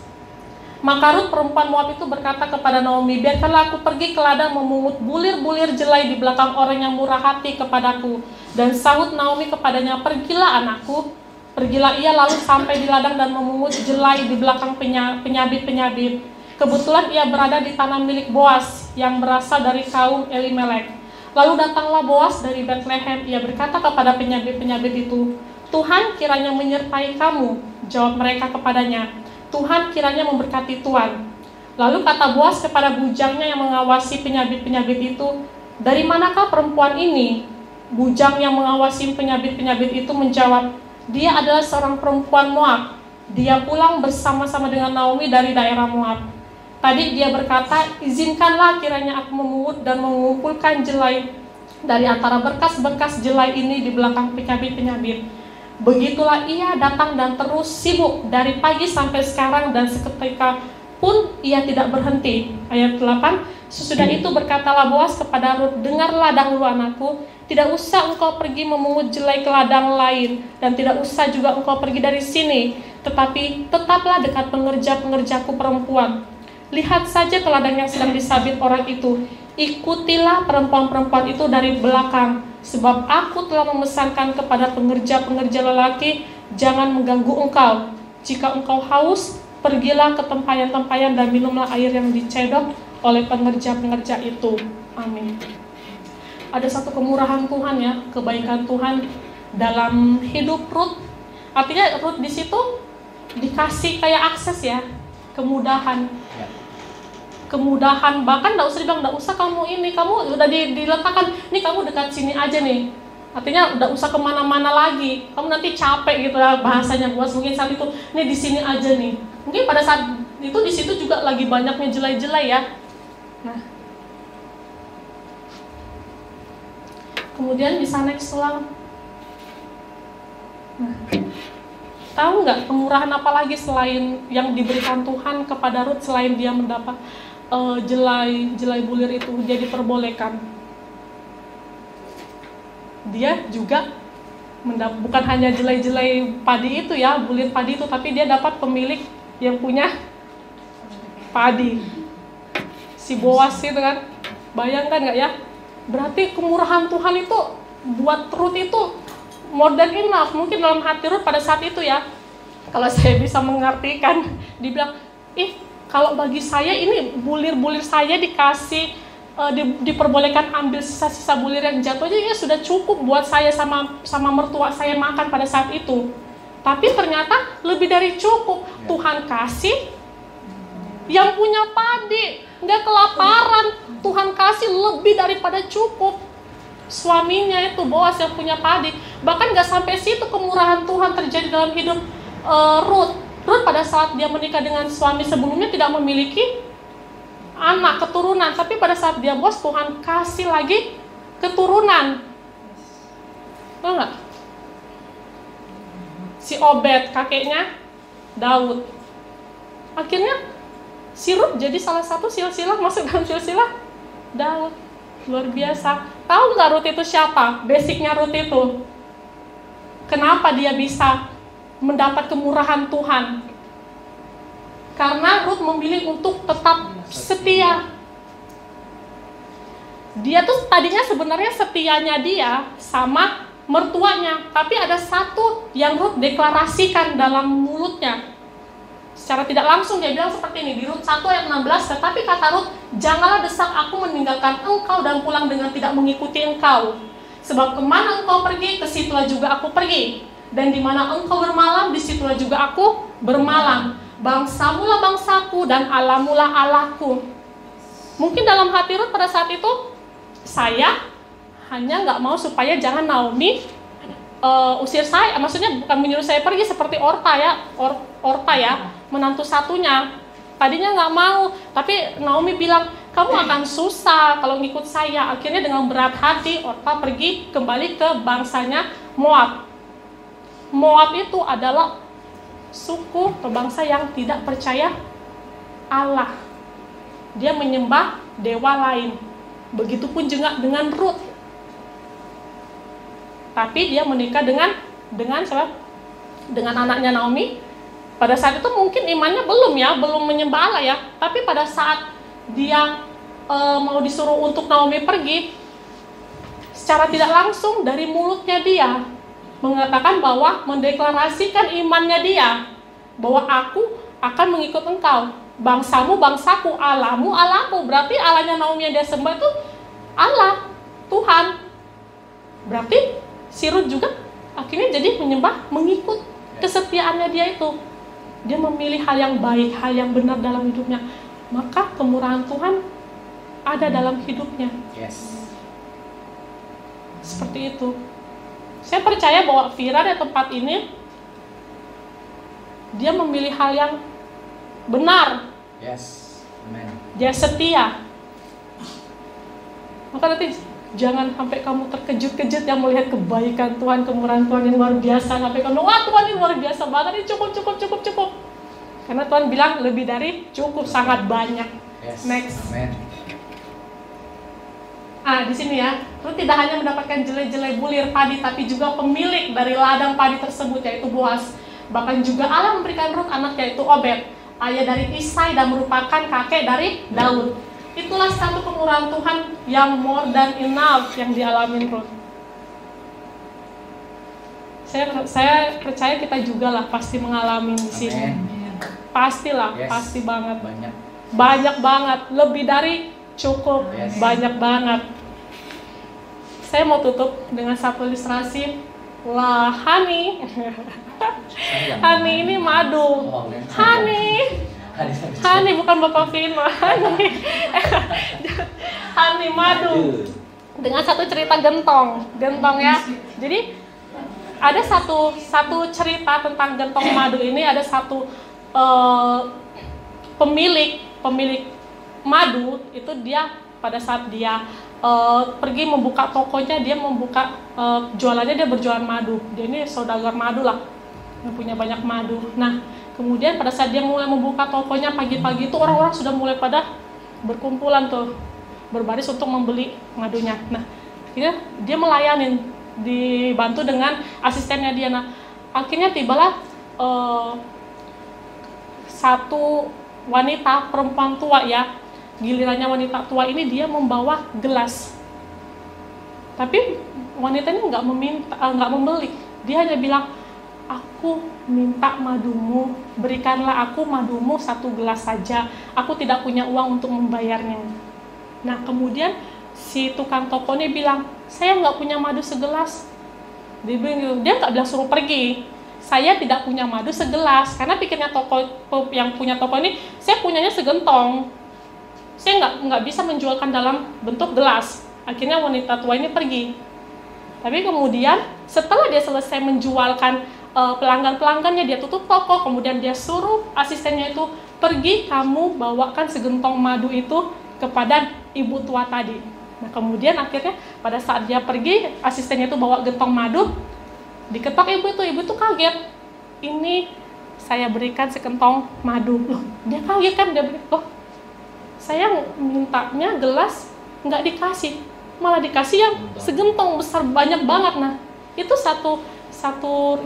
Maka Ruth perempuan Moab itu berkata kepada Naomi, biarkanlah aku pergi ke ladang memungut bulir-bulir jelai di belakang orang yang murah hati kepadaku. Dan sahut Naomi kepadanya, pergilah anakku. Pergilah ia lalu sampai di ladang dan memungut jelai di belakang penyabit-penyabit. Kebetulan ia berada di tanah milik Boaz yang berasal dari kaum Elimelek. Lalu datanglah Boaz dari Bethlehem. Ia berkata kepada penyabit-penyabit itu, Tuhan kiranya menyertai kamu. Jawab mereka kepadanya, Tuhan kiranya memberkati tuan. Lalu kata Boaz kepada bujangnya yang mengawasi penyabit-penyabit itu, dari manakah perempuan ini? bujang yang mengawasi penyabit-penyabit itu menjawab, dia adalah seorang perempuan Moab. Dia pulang bersama-sama dengan Naomi dari daerah Moab. Tadi dia berkata, izinkanlah kiranya aku memungut dan mengumpulkan jelai dari antara berkas-berkas jelai ini di belakang penyabit-penyabit. Begitulah ia datang dan terus sibuk dari pagi sampai sekarang, dan seketika pun ia tidak berhenti. Ayat 8, sesudah itu berkatalah Boas kepada Rut, dengarlah dahulu anakku, tidak usah engkau pergi memungut jelai ke ladang lain, dan tidak usah juga engkau pergi dari sini, tetapi tetaplah dekat pengerja-pengerjaku perempuan. Lihat saja ke ladang yang sedang disabit orang itu, ikutilah perempuan-perempuan itu dari belakang, sebab aku telah memesankan kepada pengerja-pengerja lelaki, jangan mengganggu engkau. Jika engkau haus, pergilah ke tempayan-tempayan dan minumlah air yang dicedok oleh pengerja-pengerja itu. Amin. Ada satu kemurahan Tuhan ya, kebaikan Tuhan dalam hidup Rut. Artinya Rut di situ dikasih kayak akses ya, kemudahan. Kemudahan, bahkan nggak usah dibilang, nggak usah kamu ini, kamu udah diletakkan, nih kamu dekat sini aja nih. Artinya nggak usah kemana-mana lagi, kamu nanti capek gitu lah bahasanya. Boas mungkin saat itu, nih di sini aja nih. Mungkin pada saat itu di situ juga lagi banyaknya jelai-jelai ya. Nah, kemudian bisa next selang. Nah, tahu nggak kemurahan apa lagi selain yang diberikan Tuhan kepada Rut, selain dia mendapat jelai bulir itu dia diperbolehkan. Dia juga bukan hanya jelai-jelai padi itu ya, bulir padi itu, tapi dia dapat pemilik yang punya padi. Si Boas itu kan, bayangkan nggak ya? Berarti kemurahan Tuhan itu buat Rut itu more than enough. Mungkin dalam hati Rut pada saat itu ya, kalau saya bisa mengartikan, dibilang, kalau bagi saya ini bulir-bulir saya dikasih, diperbolehkan ambil sisa-sisa bulir yang jatuh aja, ya sudah cukup buat saya sama mertua saya makan pada saat itu. Tapi ternyata lebih dari cukup. Tuhan kasih yang punya padi, nggak kelaparan. Tuhan kasih lebih daripada cukup. Suaminya itu Boas yang punya padi. Bahkan nggak sampai situ kemurahan Tuhan terjadi dalam hidup Rut. Rut pada saat dia menikah dengan suami sebelumnya tidak memiliki anak, keturunan. Tapi pada saat dia Boas, Tuhan kasih lagi keturunan. Tahu nggak? Si Obed, kakeknya Daud. Akhirnya si Rut jadi salah satu silsilah, masuk dalam silsilah Daud. Luar biasa. Tahu nggak Rut itu siapa? Basicnya Rut itu. Kenapa dia bisa mendapat kemurahan Tuhan? Karena Rut memilih untuk tetap setia. Dia tuh tadinya sebenarnya setianya dia sama mertuanya, tapi ada satu yang Rut deklarasikan dalam mulutnya. Secara tidak langsung dia bilang seperti ini, di Rut 1 ayat 16, tetapi kata Rut, janganlah desak aku meninggalkan engkau dan pulang dengan tidak mengikuti engkau. Sebab kemana engkau pergi, ke situlah juga aku pergi. Dan di mana engkau bermalam, di situlah juga aku bermalam. Bangsamulah bangsaku dan Allahmulah Allahku. Mungkin dalam hati Rut pada saat itu, saya hanya nggak mau supaya jangan Naomi usir saya. Maksudnya bukan menyuruh saya pergi seperti Orpa ya, menantu satunya. Tadinya nggak mau, tapi Naomi bilang, kamu akan susah kalau ngikut saya. Akhirnya dengan berat hati, Orpa pergi kembali ke bangsanya Moab. Moab itu adalah suku atau bangsa yang tidak percaya Allah. Dia menyembah dewa lain. Begitupun juga dengan Rut. Tapi dia menikah dengan siapa? Dengan anaknya Naomi. Pada saat itu mungkin imannya belum menyembah Allah ya. Tapi pada saat dia mau disuruh untuk Naomi pergi, secara tidak langsung dari mulutnya dia mengatakan bahwa mendeklarasikan imannya dia, bahwa aku akan mengikut engkau, bangsamu bangsaku, Allahmu Allahku. Berarti Allahnya Naomi yang dia sembah itu Allah, Tuhan. Berarti si Rut juga akhirnya jadi menyembah, mengikut kesetiaannya dia itu. Dia memilih hal yang baik, hal yang benar dalam hidupnya. Maka kemurahan Tuhan ada dalam hidupnya. Yes. Seperti itu. Saya percaya bahwa Vira di tempat ini dia memilih hal yang benar. Yes. Amen. Dia setia. Maka nanti jangan sampai kamu terkejut-kejut yang melihat kebaikan Tuhan, kemurahan Tuhan yang luar biasa. Sampai kamu, wah Tuhan ini luar biasa banget, ini cukup. Karena Tuhan bilang lebih dari cukup, sangat banyak. Yes. Next. Amen. Di sini ya, Rut tidak hanya mendapatkan jelai-jelai bulir padi, tapi juga pemilik dari ladang padi tersebut, yaitu Boas. Bahkan juga Allah memberikan Rut anak, yaitu Obed, ayah dari Isai dan merupakan kakek dari Daud. Itulah satu kemurahan Tuhan yang more than enough yang dialami Rut. Saya percaya kita juga lah pasti mengalami di sini. Amen. Pastilah, Yes. pasti banget. Banyak. Banget, lebih dari cukup. Yes. Banyak banget. Saya mau tutup dengan satu ilustrasi. Wah, Hani. Hani ini madu. Hani bukan Bapak Vino. Hani madu. Dengan satu cerita gentong ya. Jadi ada satu cerita tentang gentong madu ini. Ada satu pemilik madu itu, dia pada saat dia pergi membuka tokonya, dia membuka jualannya, dia berjualan madu. Dia ini saudagar madu lah, yang punya banyak madu. Nah, kemudian pada saat dia mulai membuka tokonya pagi-pagi itu, orang-orang sudah mulai pada berkumpulan tuh, berbaris untuk membeli madunya. Nah, dia melayanin, dibantu dengan asistennya dia. Nah, akhirnya tibalah satu wanita perempuan tua ya. Gilirannya wanita tua ini, dia membawa gelas. Tapi wanita ini nggak membeli. Dia hanya bilang, aku minta madumu, berikanlah aku madumu 1 gelas saja. Aku tidak punya uang untuk membayarnya. Nah, kemudian si tukang toko ini bilang, saya nggak punya madu segelas. Dia nggak bilang suruh pergi. Saya tidak punya madu segelas, karena pikirnya toko yang punya toko ini, saya punyanya segentong. Saya nggak bisa menjualkan dalam bentuk gelas. Akhirnya wanita tua ini pergi. Tapi kemudian setelah dia selesai menjualkan pelanggan-pelanggannya, dia tutup toko. Kemudian dia suruh asistennya itu, pergi kamu bawakan segentong madu itu kepada ibu tua tadi. Nah, kemudian akhirnya pada saat dia pergi, asistennya itu bawa gentong madu, diketok ibu itu kaget. Ini saya berikan sekentong madu. Loh, dia kaget kan, dia bilang, loh, saya mintanya gelas nggak dikasih, malah dikasih yang segentong besar banyak banget. Nah, itu satu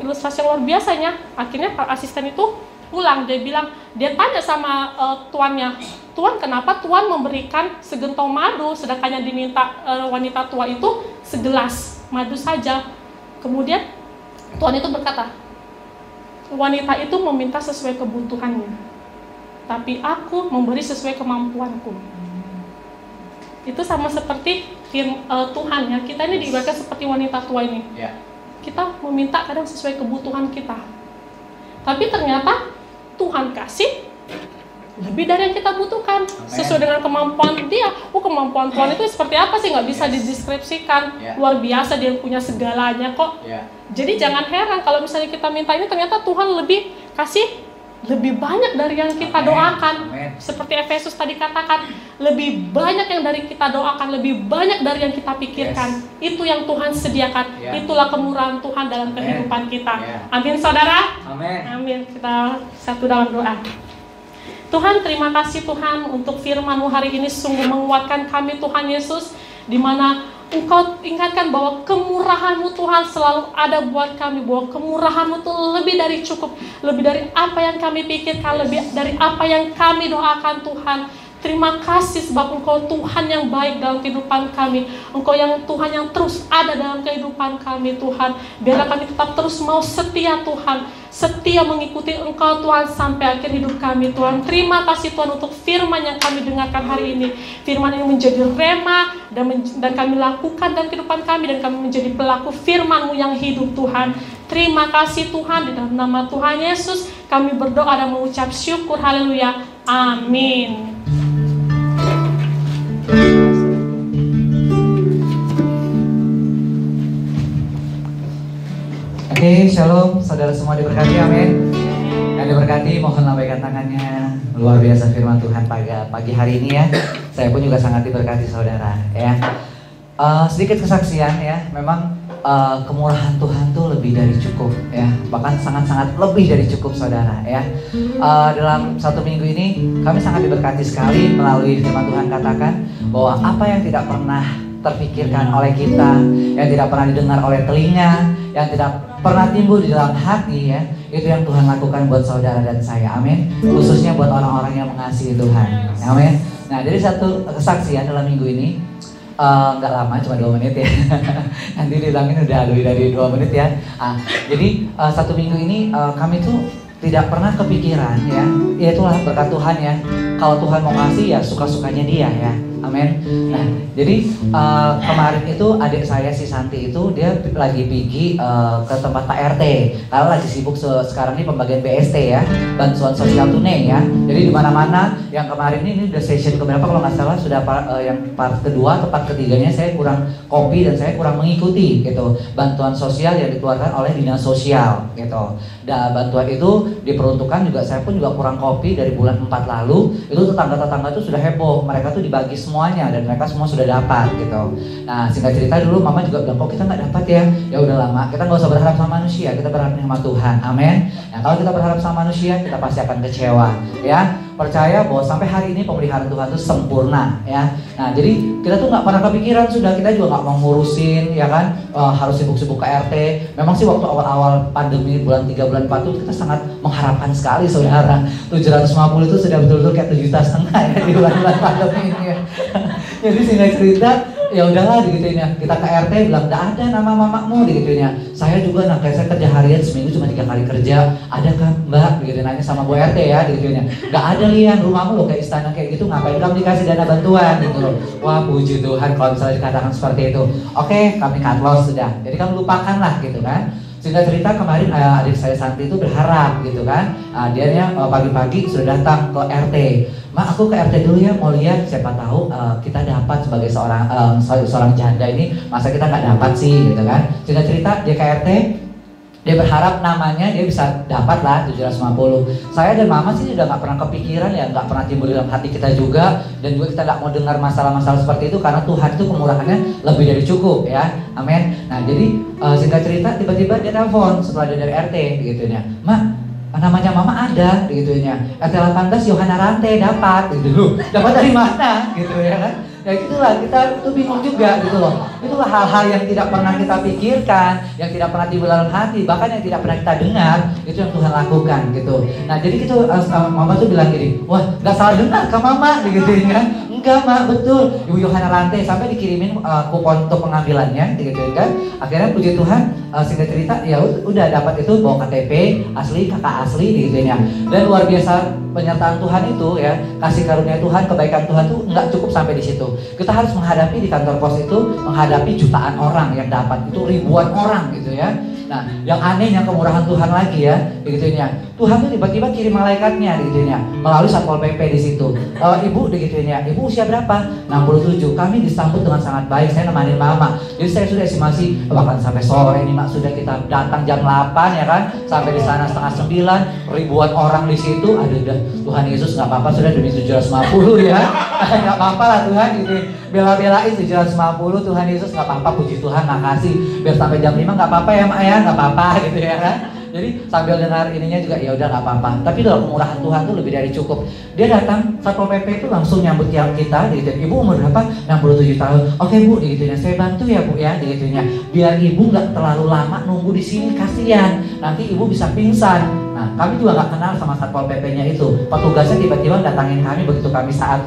ilustrasi luar biasanya. Akhirnya asisten itu pulang, dia tanya sama tuannya, Tuan, kenapa Tuan memberikan segentong madu, sedangkan yang diminta wanita tua itu segelas madu saja. Kemudian Tuan itu berkata, wanita itu meminta sesuai kebutuhannya, tapi aku memberi sesuai kemampuanku. Itu sama seperti Tuhan ya. Kita ini diibaratkan seperti wanita tua ini. Yeah. Kita meminta kadang sesuai kebutuhan kita. Tapi ternyata Tuhan kasih lebih dari yang kita butuhkan. Amen. Sesuai dengan kemampuan dia. Kemampuan Tuhan itu seperti apa sih? Nggak bisa dideskripsikan. Yeah. Luar biasa, dia punya segalanya kok. Yeah. Jadi jangan heran kalau misalnya kita minta ini, ternyata Tuhan lebih kasih lebih banyak dari yang kita doakan. Amen. Seperti Efesus tadi katakan, lebih banyak yang dari kita doakan, lebih banyak dari yang kita pikirkan. Itu yang Tuhan sediakan. Yeah. Itulah kemurahan Tuhan dalam kehidupan kita. Yeah. Amin saudara. Amin. Amin. Kita satu dalam doa. Tuhan, terima kasih Tuhan untuk firman-Mu hari ini sungguh menguatkan kami Tuhan Yesus, di mana Engkau ingatkan bahwa kemurahan-Mu Tuhan selalu ada buat kami, bahwa kemurahan-Mu itu lebih dari cukup, lebih dari apa yang kami pikirkan, lebih dari apa yang kami doakan Tuhan. Terima kasih sebab Engkau Tuhan yang baik dalam kehidupan kami. Engkau yang Tuhan yang terus ada dalam kehidupan kami Tuhan. Biarlah kami tetap terus mau setia Tuhan, setia mengikuti Engkau Tuhan sampai akhir hidup kami Tuhan. Terima kasih Tuhan untuk firman yang kami dengarkan hari ini. Firman ini menjadi rema dan kami lakukan dalam kehidupan kami, dan kami menjadi pelaku firman-Mu yang hidup Tuhan. Terima kasih Tuhan, di dalam nama Tuhan Yesus kami berdoa dan mengucap syukur. Haleluya. Amin. Oke, shalom, saudara semua diberkati, amin. Yang diberkati, mohon lambaikan tangannya. Luar biasa firman Tuhan pagi hari ini ya. Saya pun juga sangat diberkati saudara ya. Sedikit kesaksian ya, memang kemurahan Tuhan tuh lebih dari cukup ya, bahkan sangat-sangat lebih dari cukup saudara ya. Dalam 1 minggu ini kami sangat diberkati sekali melalui firman Tuhan katakan bahwa apa yang tidak pernah terpikirkan oleh kita, yang tidak pernah didengar oleh telinga, yang tidak pernah timbul di dalam hati ya, itu yang Tuhan lakukan buat saudara dan saya, amin. Khususnya buat orang-orang yang mengasihi Tuhan, amin. Nah, jadi satu kesaksian dalam minggu ini nggak lama, cuma 2 menit ya. Nanti dilangin udah lebih dari 2 menit ya. Jadi 1 minggu ini kami tuh tidak pernah kepikiran ya, itulah berkat Tuhan ya. Kalau Tuhan mau ngasih ya suka-sukanya dia ya. Amin. Nah, jadi kemarin itu adik saya si Santi itu dia lagi pergi ke tempat Pak RT. Karena lagi sibuk sekarang ini pembagian BST ya, bantuan sosial tunai ya. Jadi di mana-mana yang kemarin ini udah session keberapa kalau nggak salah sudah yang part kedua atau part ketiganya saya kurang copy dan saya kurang mengikuti gitu. Bantuan sosial yang dikeluarkan oleh dinas sosial gitu. Dan bantuan itu diperuntukkan juga saya pun juga kurang copy dari bulan 4 lalu. Itu tetangga-tetangga itu sudah heboh, mereka tuh dibagi semuanya dan mereka semua sudah dapat gitu. Nah, singkat cerita dulu mama juga bilang kok kita nggak dapat ya. Ya udah lama, kita nggak usah berharap sama manusia, kita berharap sama Tuhan. Amin. Nah, kalau kita berharap sama manusia, kita pasti akan kecewa ya. Percaya bahwa sampai hari ini pemeliharaan Tuhan itu sempurna ya. Nah, jadi kita tuh nggak pernah kepikiran, sudah kita juga nggak mau ngurusin ya kan, harus sibuk-sibuk ke RT. Memang sih waktu awal-awal pandemi bulan 3 bulan 4 itu kita sangat mengharapkan sekali saudara. 750 itu sudah betul-betul kayak 7,5 juta ya di bulan-bulan pandemi ini ya. Jadi singkat cerita ya udahlah digituin ya, kita ke RT bilang nggak ada nama mamamu digituin ya. Saya juga kayak saya kerja harian seminggu cuma 3 kali kerja, ada kan mbak begitu nanya sama Bu RT ya digituin ya. Nggak ada Lian, rumahmu loh kayak istana kayak gitu, ngapain kamu dikasih dana bantuan gitu loh. Wah puji Tuhan kalau misalnya dikatakan seperti itu. Oke, kami cut loss sudah, jadi kamu lupakan lah gitu kan. Singkat cerita kemarin adik saya Santi itu berharap gitu kan, dia pagi-pagi sudah datang ke RT. Mak, aku ke RT dulu ya, mau lihat siapa tahu kita dapat sebagai seorang janda ini, masa kita nggak dapat sih gitu kan. Singkat cerita dia ke RT, dia berharap namanya dia bisa dapat lah 750. Saya dan mama sih udah nggak pernah kepikiran ya, nggak pernah timbul dalam hati kita juga, dan juga kita nggak mau dengar masalah-masalah seperti itu karena Tuhan itu kemurahannya lebih dari cukup ya, amin. Nah jadi singkat cerita tiba-tiba dia telepon setelah dia dari RT gitu ya, Mak, namanya mama ada gitu ya, RT 18 Yohana Rante dapat gitu loh, dapat dari mana gitu ya kan. Ya gitulah, kita itu bingung juga gitu loh. Itulah hal-hal yang tidak pernah kita pikirkan, yang tidak pernah timbul dalam hati, bahkan yang tidak pernah kita dengar, itu yang Tuhan lakukan gitu. Nah jadi gitu mama tuh bilang gini, wah nggak salah dengar ke mama gitu kan. Enggak mak, betul Ibu Yohana Rante, sampai dikirimin kupon untuk pengambilannya gitu kan. Akhirnya puji Tuhan singkat cerita ya udah dapat itu, bawa KTP asli, kakak asli gitu ya. Dan luar biasa penyertaan Tuhan itu ya, kasih karunia Tuhan, kebaikan Tuhan tuh nggak cukup sampai di situ. Kita harus menghadapi di kantor pos itu, menghadapi jutaan orang yang dapat, itu ribuan orang gitu ya. Nah, yang anehnya kemurahan Tuhan lagi ya, digituin ya. Tuhan tuh tiba-tiba kirim malaikatnya, digituin ya, melalui Satpol PP di situ. Ibu, digituin ya, ibu usia berapa? 67. Kami disambut dengan sangat baik. Saya nemanin mama. Jadi saya sudah estimasi bahkan sampai sore ini mak, sudah kita datang jam 8 ya kan, sampai di sana setengah 9, ribuan orang di situ. Aduh, Tuhan Yesus nggak apa-apa sudah demi 750 ya, nggak apa-apa lah Tuhan gitu. Bela-belain 750 Tuhan Yesus nggak apa-apa, puji Tuhan, makasih. Biar sampai jam 5 nggak apa-apa ya mak ya, nggak apa-apa gitu ya kan. Jadi sambil dengar ininya juga ya udah nggak apa-apa. Tapi dalam kemurahan Tuhan tuh lebih dari cukup. Dia datang Satpol PP itu langsung nyambut kita, gitu. Ibu umur berapa? 67 tahun. Oke bu, gitu ya. Saya bantu ya bu ya, gitu ya. Biar ibu nggak terlalu lama nunggu di sini, kasihan. Nanti ibu bisa pingsan. Nah, kami juga nggak kenal sama Satpol PP-nya itu. Petugasnya tiba-tiba datangin kami begitu kami saat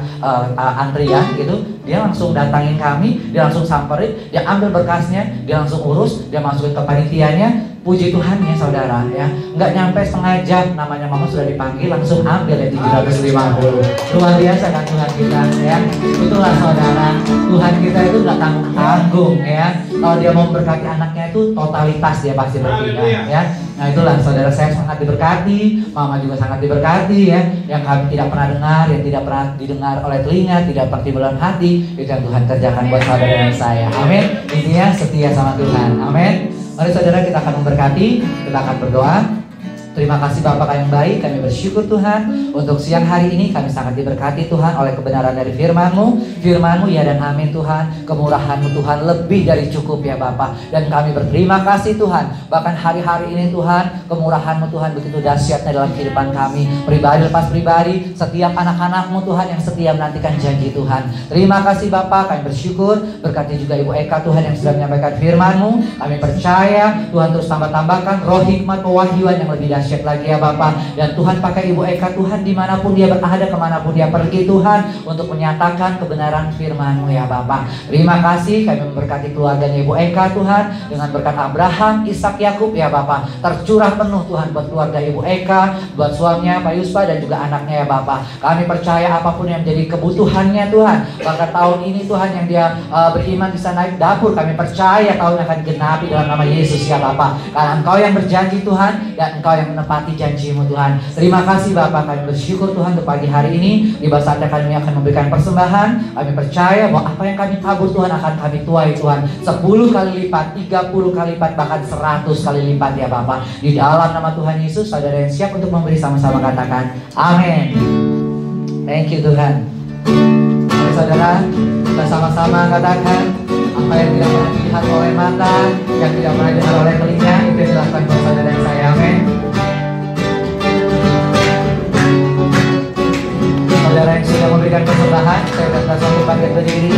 antrian gitu. Dia langsung datangin kami, dia langsung samperin, dia ambil berkasnya, dia langsung urus, dia masukin ke panitianya. Puji Tuhan ya saudara ya, nggak nyampe setengah jam namanya mama sudah dipanggil, langsung ambil ya 750. Luar biasa kan Tuhan kita ya. Itulah saudara, Tuhan kita itu nggak tanggung-tanggung ya. Kalau dia mau memberkati anaknya itu totalitas dia pasti bertindak ya. Nah itulah saudara, saya sangat diberkati, mama juga sangat diberkati ya. Yang kami tidak pernah dengar, yang tidak pernah didengar oleh telinga, tidak pernah timbul dalam hati, itu yang Tuhan kerjakan buat saudara dan saya. Amin. Intinya setia sama Tuhan. Amin. Mari saudara, kita akan memberkati, kita akan berdoa. Terima kasih Bapak yang baik, kami bersyukur Tuhan untuk siang hari ini kami sangat diberkati Tuhan oleh kebenaran dari firman-Mu. Firman-Mu ya dan amin Tuhan. Kemurahan-Mu Tuhan lebih dari cukup ya Bapak. Dan kami berterima kasih Tuhan. Bahkan hari-hari ini Tuhan, kemurahan-Mu Tuhan begitu dahsyatnya dalam kehidupan kami. Pribadi lepas pribadi, setiap anak-anak-Mu Tuhan yang setia menantikan janji Tuhan. Terima kasih Bapak, kami bersyukur. Berkati juga Ibu Eka Tuhan yang sudah menyampaikan firman-Mu. Kami percaya Tuhan terus tambah-tambahkan roh hikmat pewahyuan yang lebih dahsyat lagi ya Bapak. Dan Tuhan pakai Ibu Eka Tuhan dimanapun dia berada, kemanapun dia pergi Tuhan, untuk menyatakan kebenaran firman-Mu ya Bapak. Terima kasih, kami memberkati keluarganya Ibu Eka Tuhan dengan berkat Abraham, Ishak, Yakub ya Bapak. Tercurah penuh Tuhan buat keluarga Ibu Eka, buat suaminya Pak Yuspa dan juga anaknya ya Bapak. Kami percaya apapun yang menjadi kebutuhannya Tuhan, bahkan tahun ini Tuhan yang dia beriman bisa naik dapur, kami percaya tahun akan digenapi dalam nama Yesus ya Bapak. Karena Engkau yang berjanji Tuhan dan Engkau yang menepati janji-Mu Tuhan. Terima kasih Bapak, kami bersyukur Tuhan untuk pagi hari ini. Di bawah saatnya kami akan memberikan persembahan. Kami percaya bahwa apa yang kami tabur Tuhan akan kami tuai Tuhan 10 kali lipat, 30 kali lipat, bahkan 100 kali lipat ya Bapak. Di dalam nama Tuhan Yesus, saudara yang siap untuk memberi sama-sama katakan amin. Thank you Tuhan. Mari saudara, kita sama-sama katakan apa yang tidak pernah dilihat oleh mata, yang tidak pernah dengar oleh telinga, itu yang dilakukan buat saudara dan saya. Amin. Saudara yang sudah memberikan persembahan, saya minta suatu bangkit berdiri.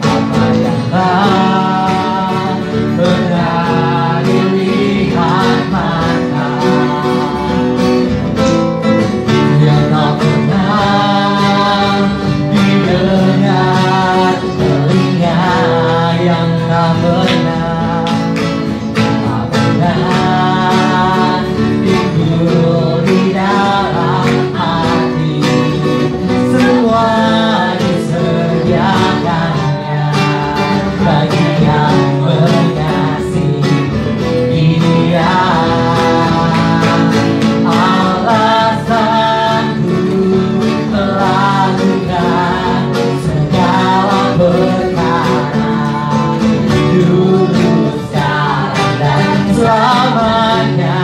Apa yang tak pernah dilihat mata, yang tak pernah didengar telinga, yang tak pernah timbul di dalam hati, semua disediakannya bagi yang mengasihi Dia. Alasanku melakukan segala perkara, dulu, sekarang, dan selamanya.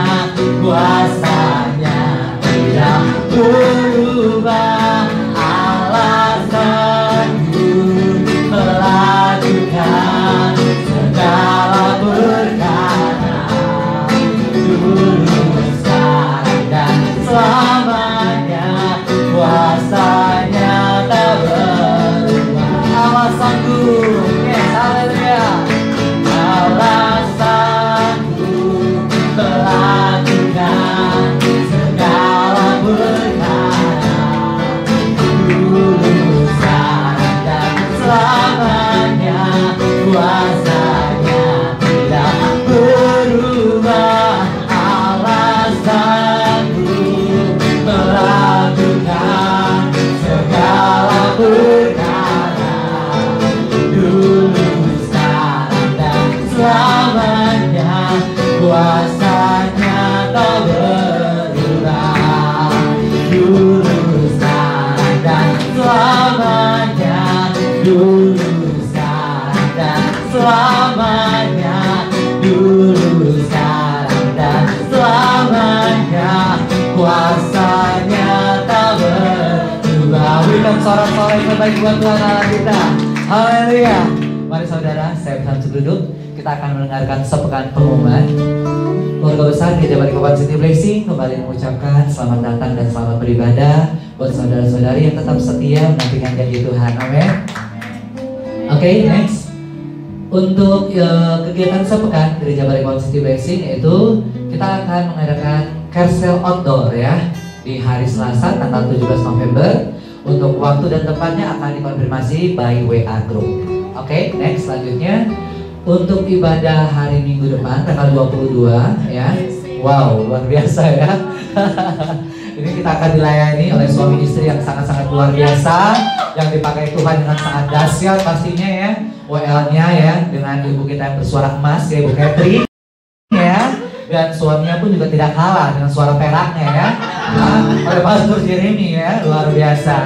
Kuasanya tidak berubah. Alasanku melakukan segala perkara, dulu, sekarang, dan selamanya. Kuasanya tak berubah. Alasanku, yes, haleluya. Alasanku melakukan segala perkara, dulu, sekarang, dan selamanya. Kuasanya tidak berubah. Alasanku melakukan segala perkara, dulu, sekarang, dan selamanya. Kuasanya tak berubah, dulu, sekarang, dan selamanya. Dulu, sekarang, dan selamanya. Dulu, sekarang, dan selamanya. Kuasanya tak berubah. Berikan sorak-sorai yang terbaik buat Tuhan Allah kita. Haleluya. Mari saudara, saya bersama duduk. Kita akan mendengarkan sepekan pengumuman. Keluarga besar Gereja Balik Papan City Blessing kembali mengucapkan selamat datang dan selamat beribadah buat saudara-saudari yang tetap setia menantikan janji Tuhan. Amin. Oke, next. Untuk kegiatan sepekan Gereja Balik Papan City Blessing yaitu kita akan mengadakan carousel outdoor ya di hari Selasa tanggal 17 November. Untuk waktu dan tempatnya akan dikonfirmasi by WA Group. Oke, next selanjutnya untuk ibadah hari Minggu depan tanggal 22 ya. Wow, luar biasa ya. Ini kita akan dilayani oleh suami istri yang sangat-sangat luar biasa, yang dipakai Tuhan dengan sangat dahsyat pastinya ya. WL-nya ya dengan ibu kita yang bersuara emas ya, Ibu Catherine ya. Dan suaminya pun juga tidak kalah dengan suara peraknya ya. Oleh Pastor Jeremy ya, luar biasa.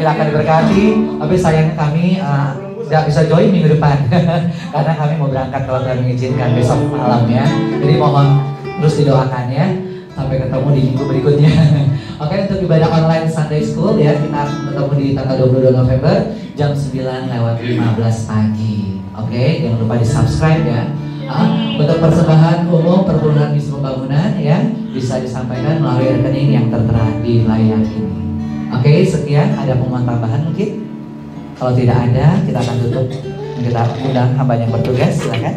Kita akan diberkati, tapi sayangnya kami nggak bisa join minggu depan karena kami mau berangkat kalau Tuhan mengizinkan besok malam ya. Jadi mohon terus didoakan ya. Sampai ketemu di minggu berikutnya. Oke, untuk ibadah online Sunday School ya, kita ketemu di tanggal 22 November jam 9:15 pagi. Oke, jangan lupa di subscribe ya. Untuk persembahan umum perpuluhan misi pembangunan ya bisa disampaikan melalui rekening yang tertera di layar ini. Oke, sekian. Ada pengumuman tambahan mungkin? Kalau tidak ada, kita akan tutup. Kita undang hamba yang bertugas, silakan.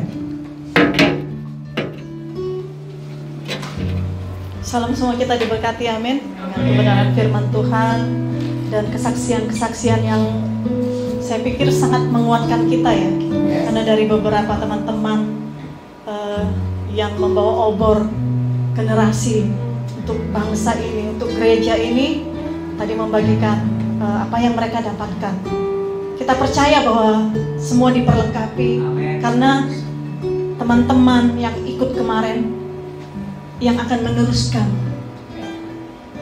Salam semua kita diberkati, amin. Dengan kebenaran firman Tuhan dan kesaksian-kesaksian yang saya pikir sangat menguatkan kita ya. Karena dari beberapa teman-teman yang membawa obor generasi untuk bangsa ini, untuk gereja ini, tadi membagikan apa yang mereka dapatkan. Kita percaya bahwa semua diperlengkapi karena teman-teman yang ikut kemarin yang akan meneruskan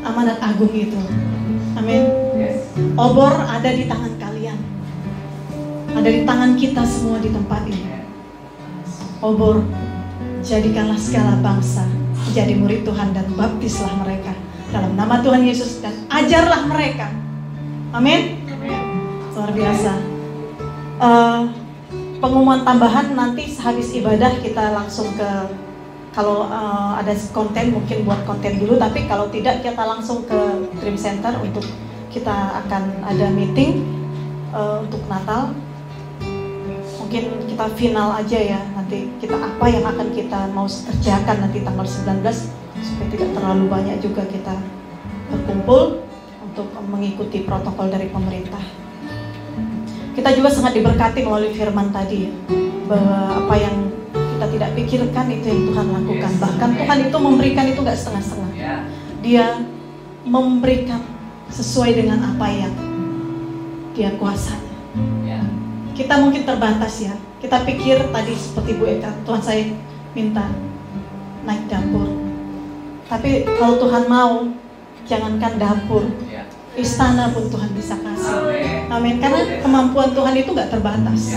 amanat agung itu. Amin. Obor ada di tangan kalian. Ada di tangan kita semua di tempat ini. Obor, jadikanlah segala bangsa menjadi murid Tuhan dan baptislah mereka dalam nama Tuhan Yesus dan ajarlah mereka. Amin. Luar biasa. Pengumuman tambahan nanti sehabis ibadah kita langsung ke, kalau ada konten mungkin buat konten dulu, tapi kalau tidak kita langsung ke Dream Center untuk kita akan ada meeting untuk Natal. Mungkin kita final aja ya, nanti kita apa yang akan kita mau kerjakan nanti tanggal 19 supaya tidak terlalu banyak juga kita berkumpul untuk mengikuti protokol dari pemerintah. Kita juga sangat diberkati melalui firman tadi ya, bahwa apa yang kita tidak pikirkan itu yang Tuhan lakukan. Bahkan Tuhan itu memberikan itu gak setengah-setengah. Dia memberikan sesuai dengan apa yang Dia kuasai. Kita mungkin terbatas ya. Kita pikir tadi seperti Bu Eka, Tuhan saya minta naik dapur. Tapi kalau Tuhan mau, jangankan dapur, istana pun Tuhan bisa kasih. Amin. Karena kemampuan Tuhan itu gak terbatas.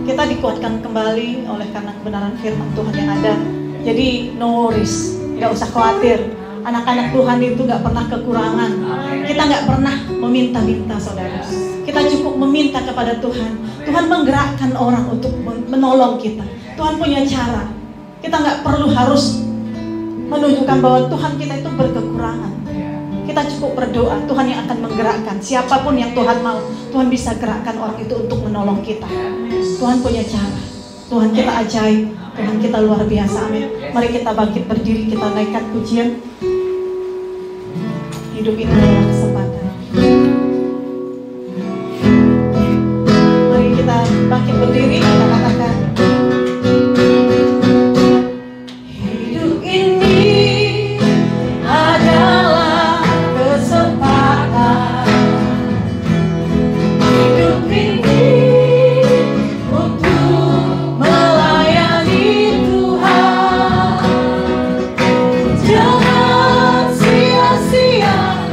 Kita dikuatkan kembali oleh karena kebenaran firman Tuhan yang ada. Jadi no worries, gak usah khawatir. Anak-anak Tuhan itu gak pernah kekurangan. Kita gak pernah meminta-minta, saudara. Kita cukup meminta kepada Tuhan. Tuhan menggerakkan orang untuk menolong kita. Tuhan punya cara. Kita gak perlu harus menunjukkan bahwa Tuhan kita itu berkekurangan. Kita cukup berdoa, Tuhan yang akan menggerakkan. Siapapun yang Tuhan mau, Tuhan bisa gerakkan orang itu untuk menolong kita. Tuhan punya cara. Tuhan kita ajaib. Tuhan kita luar biasa. Amin. Mari kita bangkit berdiri, kita naikkan pujian. Hidup itu adalah kesempatan. Mari kita bangkit berdiri, kita katakan, hidup ini adalah kesempatan. Hidup ini untuk melayani Tuhan. Jangan sia-siakan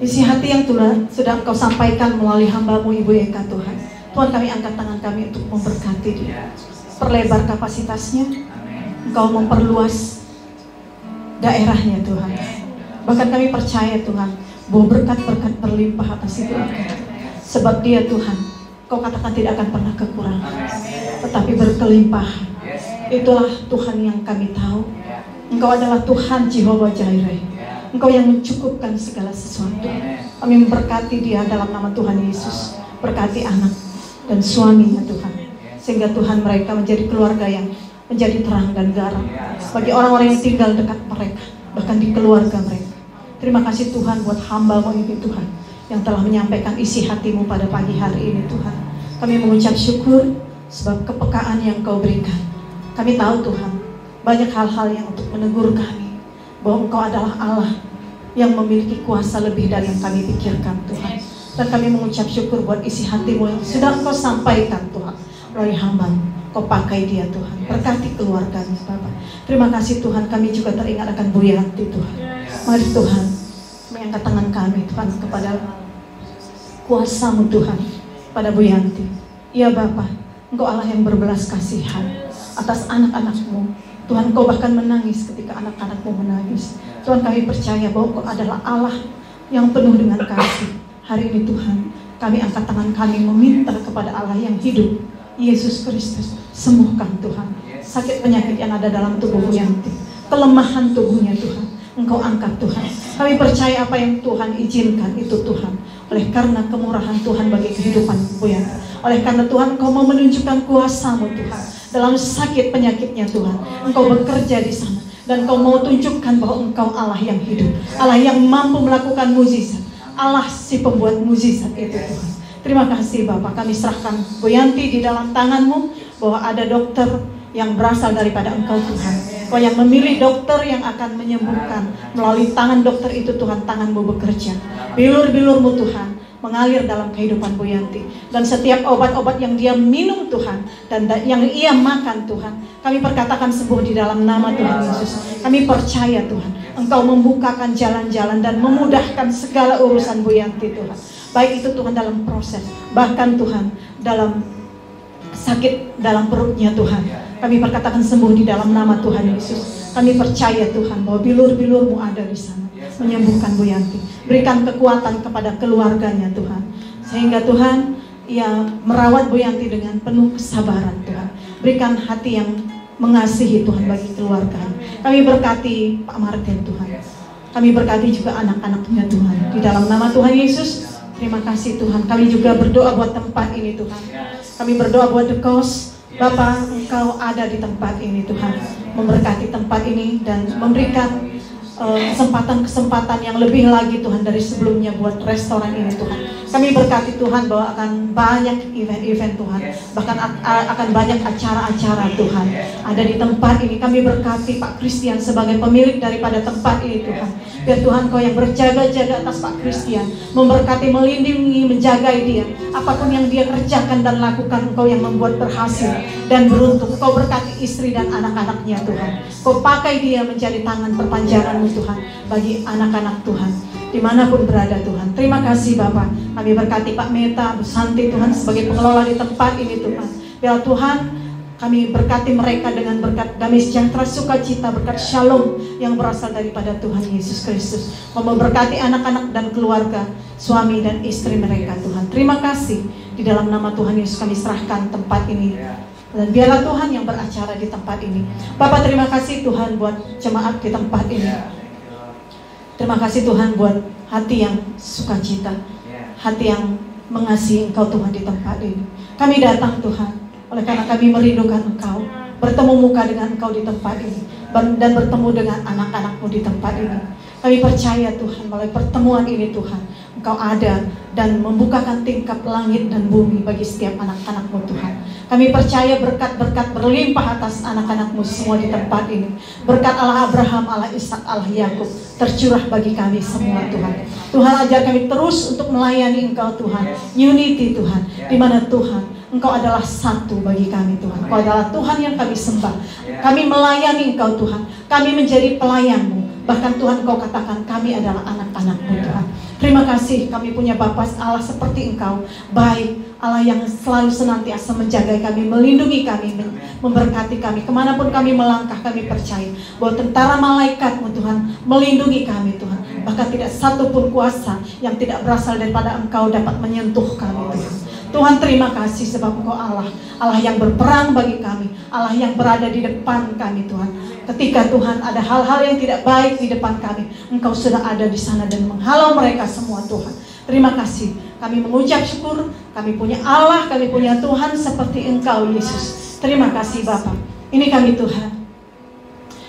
isi hati yang sudah Engkau sampaikan melalui hamba-Mu Ibu Eka Tuhan. Tuhan, kami angkat tangan kami untuk memberkati dia. Perlebar kapasitasnya, Engkau memperluas daerahnya Tuhan. Bahkan kami percaya Tuhan bahwa berkat-berkat berlimpah atas itu akan. Sebab dia Tuhan, Kau katakan tidak akan pernah kekurangan, tetapi berkelimpahan. Itulah Tuhan yang kami tahu. Engkau adalah Tuhan Jehovah Jireh. Engkau yang mencukupkan segala sesuatu. Kami memberkati dia dalam nama Tuhan Yesus. Berkati anak dan suaminya Tuhan, sehingga Tuhan mereka menjadi keluarga yang menjadi terang dan garam bagi orang-orang yang tinggal dekat mereka, bahkan di keluarga mereka. Terima kasih Tuhan buat hamba-Mu ini Tuhan, yang telah menyampaikan isi hati-Mu pada pagi hari ini Tuhan. Kami mengucap syukur sebab kepekaan yang Kau berikan. Kami tahu Tuhan, banyak hal-hal yang untuk menegur kami, bahwa Engkau adalah Allah yang memiliki kuasa lebih dari yang kami pikirkan Tuhan. Dan kami mengucap syukur buat isi hati-Mu yang sudah Engkau sampaikan Tuhan melalui hamba-Mu. Kau pakai dia Tuhan, berkati keluarganya Bapak. Terima kasih Tuhan, kami juga teringat akan Bu Yanti Tuhan. Mari Tuhan, mengangkat tangan kami Tuhan kepada kuasa-Mu Tuhan, pada Bu Yanti. Ya Bapak, Engkau Allah yang berbelas kasihan atas anak-anak-Mu. Tuhan, Kau bahkan menangis ketika anak-anak-Mu menangis. Tuhan, kami percaya bahwa Kau adalah Allah yang penuh dengan kasih. Hari ini Tuhan, kami angkat tangan kami meminta kepada Allah yang hidup, Yesus Kristus, sembuhkan Tuhan sakit penyakit yang ada dalam tubuh Bu Yanti, kelemahan tubuhnya Tuhan, Engkau angkat Tuhan. Kami percaya apa yang Tuhan izinkan itu Tuhan, oleh karena kemurahan Tuhan bagi kehidupan Bu Yanti. Oleh karena Tuhan, Engkau mau menunjukkan kuasa-Mu Tuhan dalam sakit penyakitnya Tuhan. Engkau bekerja di sana dan Engkau mau tunjukkan bahwa Engkau Allah yang hidup, Allah yang mampu melakukan mukjizat, Allah si pembuat mukjizat itu Tuhan. Terima kasih Bapak, kami serahkan Bu Yanti di dalam tangan-Mu, bahwa ada dokter yang berasal daripada Engkau Tuhan. Kau yang memilih dokter yang akan menyembuhkan. Melalui tangan dokter itu Tuhan, tangan-Mu bekerja. Bilur-bilur-Mu Tuhan mengalir dalam kehidupan Bu Yanti. Dan setiap obat-obat yang dia minum Tuhan, dan yang ia makan Tuhan, kami perkatakan sembuh di dalam nama Tuhan Yesus. Kami percaya Tuhan, Engkau membukakan jalan-jalan dan memudahkan segala urusan Bu Yanti Tuhan. Baik itu Tuhan dalam proses, bahkan Tuhan dalam sakit dalam perutnya Tuhan. Kami perkatakan sembuh di dalam nama Tuhan Yesus. Kami percaya Tuhan bahwa bilur-bilur-Mu ada di sana, menyembuhkan Bu Yanti. Berikan kekuatan kepada keluarganya Tuhan, sehingga Tuhan ia merawat Bu Yanti dengan penuh kesabaran Tuhan. Berikan hati yang mengasihi Tuhan bagi keluarga. Kami berkati Pak Martin Tuhan. Kami berkati juga anak-anaknya Tuhan. Di dalam nama Tuhan Yesus, terima kasih Tuhan. Kami juga berdoa buat tempat ini Tuhan. Kami berdoa buat The Coast. Bapak, Engkau ada di tempat ini Tuhan, memberkati tempat ini dan memberikan kesempatan-kesempatan yang lebih lagi Tuhan dari sebelumnya buat restoran ini Tuhan. Kami berkati Tuhan bahwa akan banyak event-event Tuhan, bahkan akan banyak acara-acara Tuhan ada di tempat ini. Kami berkati Pak Christian sebagai pemilik daripada tempat ini Tuhan. Biar Tuhan Kau yang berjaga-jaga atas Pak Christian, memberkati, melindungi, menjagai dia. Apapun yang dia kerjakan dan lakukan, Engkau yang membuat berhasil dan beruntung. Kau berkati istri dan anak-anaknya Tuhan. Kau pakai dia menjadi tangan perpanjangan-Mu Tuhan bagi anak-anak Tuhan, dimanapun berada Tuhan. Terima kasih Bapak. Kami berkati Pak Meta, Bu Santi Tuhan sebagai pengelola di tempat ini Tuhan. Biar Tuhan, kami berkati mereka dengan berkat damai sejahtera, sukacita, berkat shalom yang berasal daripada Tuhan Yesus Kristus. Memberkati anak-anak dan keluarga, suami dan istri mereka Tuhan. Terima kasih. Di dalam nama Tuhan Yesus kami serahkan tempat ini. Dan biarlah Tuhan yang beracara di tempat ini. Bapak, terima kasih Tuhan buat jemaat di tempat ini. Terima kasih Tuhan buat hati yang sukacita, hati yang mengasihi Engkau Tuhan di tempat ini. Kami datang Tuhan, oleh karena kami merindukan Engkau, bertemu muka dengan Engkau di tempat ini, dan bertemu dengan anak-anak-Mu di tempat ini. Kami percaya Tuhan, melalui pertemuan ini Tuhan, Engkau ada dan membukakan tingkap langit dan bumi bagi setiap anak-anak-Mu Tuhan. Kami percaya berkat-berkat berlimpah atas anak-anak-Mu semua di tempat ini. Berkat Allah Abraham, Allah Ishak, Allah Yakub tercurah bagi kami semua Tuhan. Tuhan, ajar kami terus untuk melayani Engkau Tuhan. Unity Tuhan, di mana Tuhan Engkau adalah satu bagi kami Tuhan. Engkau adalah Tuhan yang kami sembah. Kami melayani Engkau Tuhan. Kami menjadi pelayan-Mu. Bahkan Tuhan Engkau katakan kami adalah anak-anak-Mu Tuhan. Terima kasih kami punya Bapa Allah seperti Engkau, baik, Allah yang selalu senantiasa menjaga kami, melindungi kami, memberkati kami. Kemanapun kami melangkah, kami percaya bahwa tentara malaikat-Mu Tuhan melindungi kami Tuhan. Bahkan tidak satu pun kuasa yang tidak berasal daripada Engkau dapat menyentuh kami Tuhan. Tuhan terima kasih sebab Engkau Allah, Allah yang berperang bagi kami, Allah yang berada di depan kami Tuhan. Ketika Tuhan ada hal-hal yang tidak baik di depan kami, Engkau sudah ada di sana dan menghalau mereka semua Tuhan. Terima kasih, kami mengucap syukur, kami punya Allah, kami punya Tuhan seperti Engkau Yesus. Terima kasih Bapa. Ini kami Tuhan.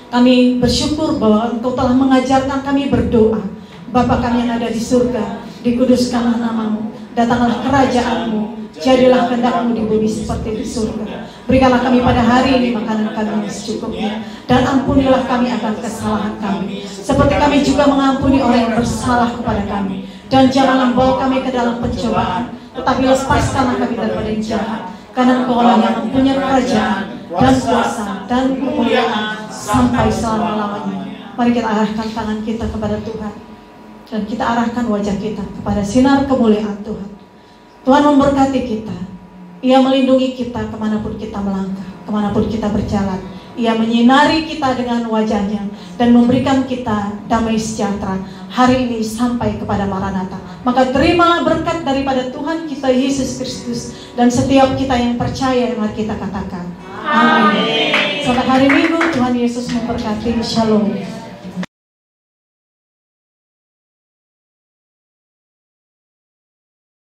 Kami bersyukur bahwa Engkau telah mengajarkan kami berdoa. Bapa kami yang ada di surga, dikuduskanlah nama-Mu, datanglah kerajaan-Mu, jadilah kehendak-Mu di bumi seperti di surga. Berikanlah kami pada hari ini makanan kami yang secukupnya, dan ampunilah kami akan kesalahan kami, seperti kami juga mengampuni orang yang bersalah kepada kami. Dan janganlah membawa kami ke dalam pencobaan, tetapi lepaskanlah kami daripada yang jahat. Karena Engkau yang mempunyai kerajaan dan kuasa dan kemuliaan sampai selama-lamanya. Mari kita arahkan tangan kita kepada Tuhan, dan kita arahkan wajah kita kepada sinar kemuliaan Tuhan. Tuhan memberkati kita, Ia melindungi kita kemanapun kita melangkah, kemanapun kita berjalan. Ia menyinari kita dengan wajahnya dan memberikan kita damai sejahtera hari ini sampai kepada Maranatha. Maka terimalah berkat daripada Tuhan kita Yesus Kristus, dan setiap kita yang percaya, mari kita katakan amin. Selamat hari Minggu, Tuhan Yesus memberkati. Shalom.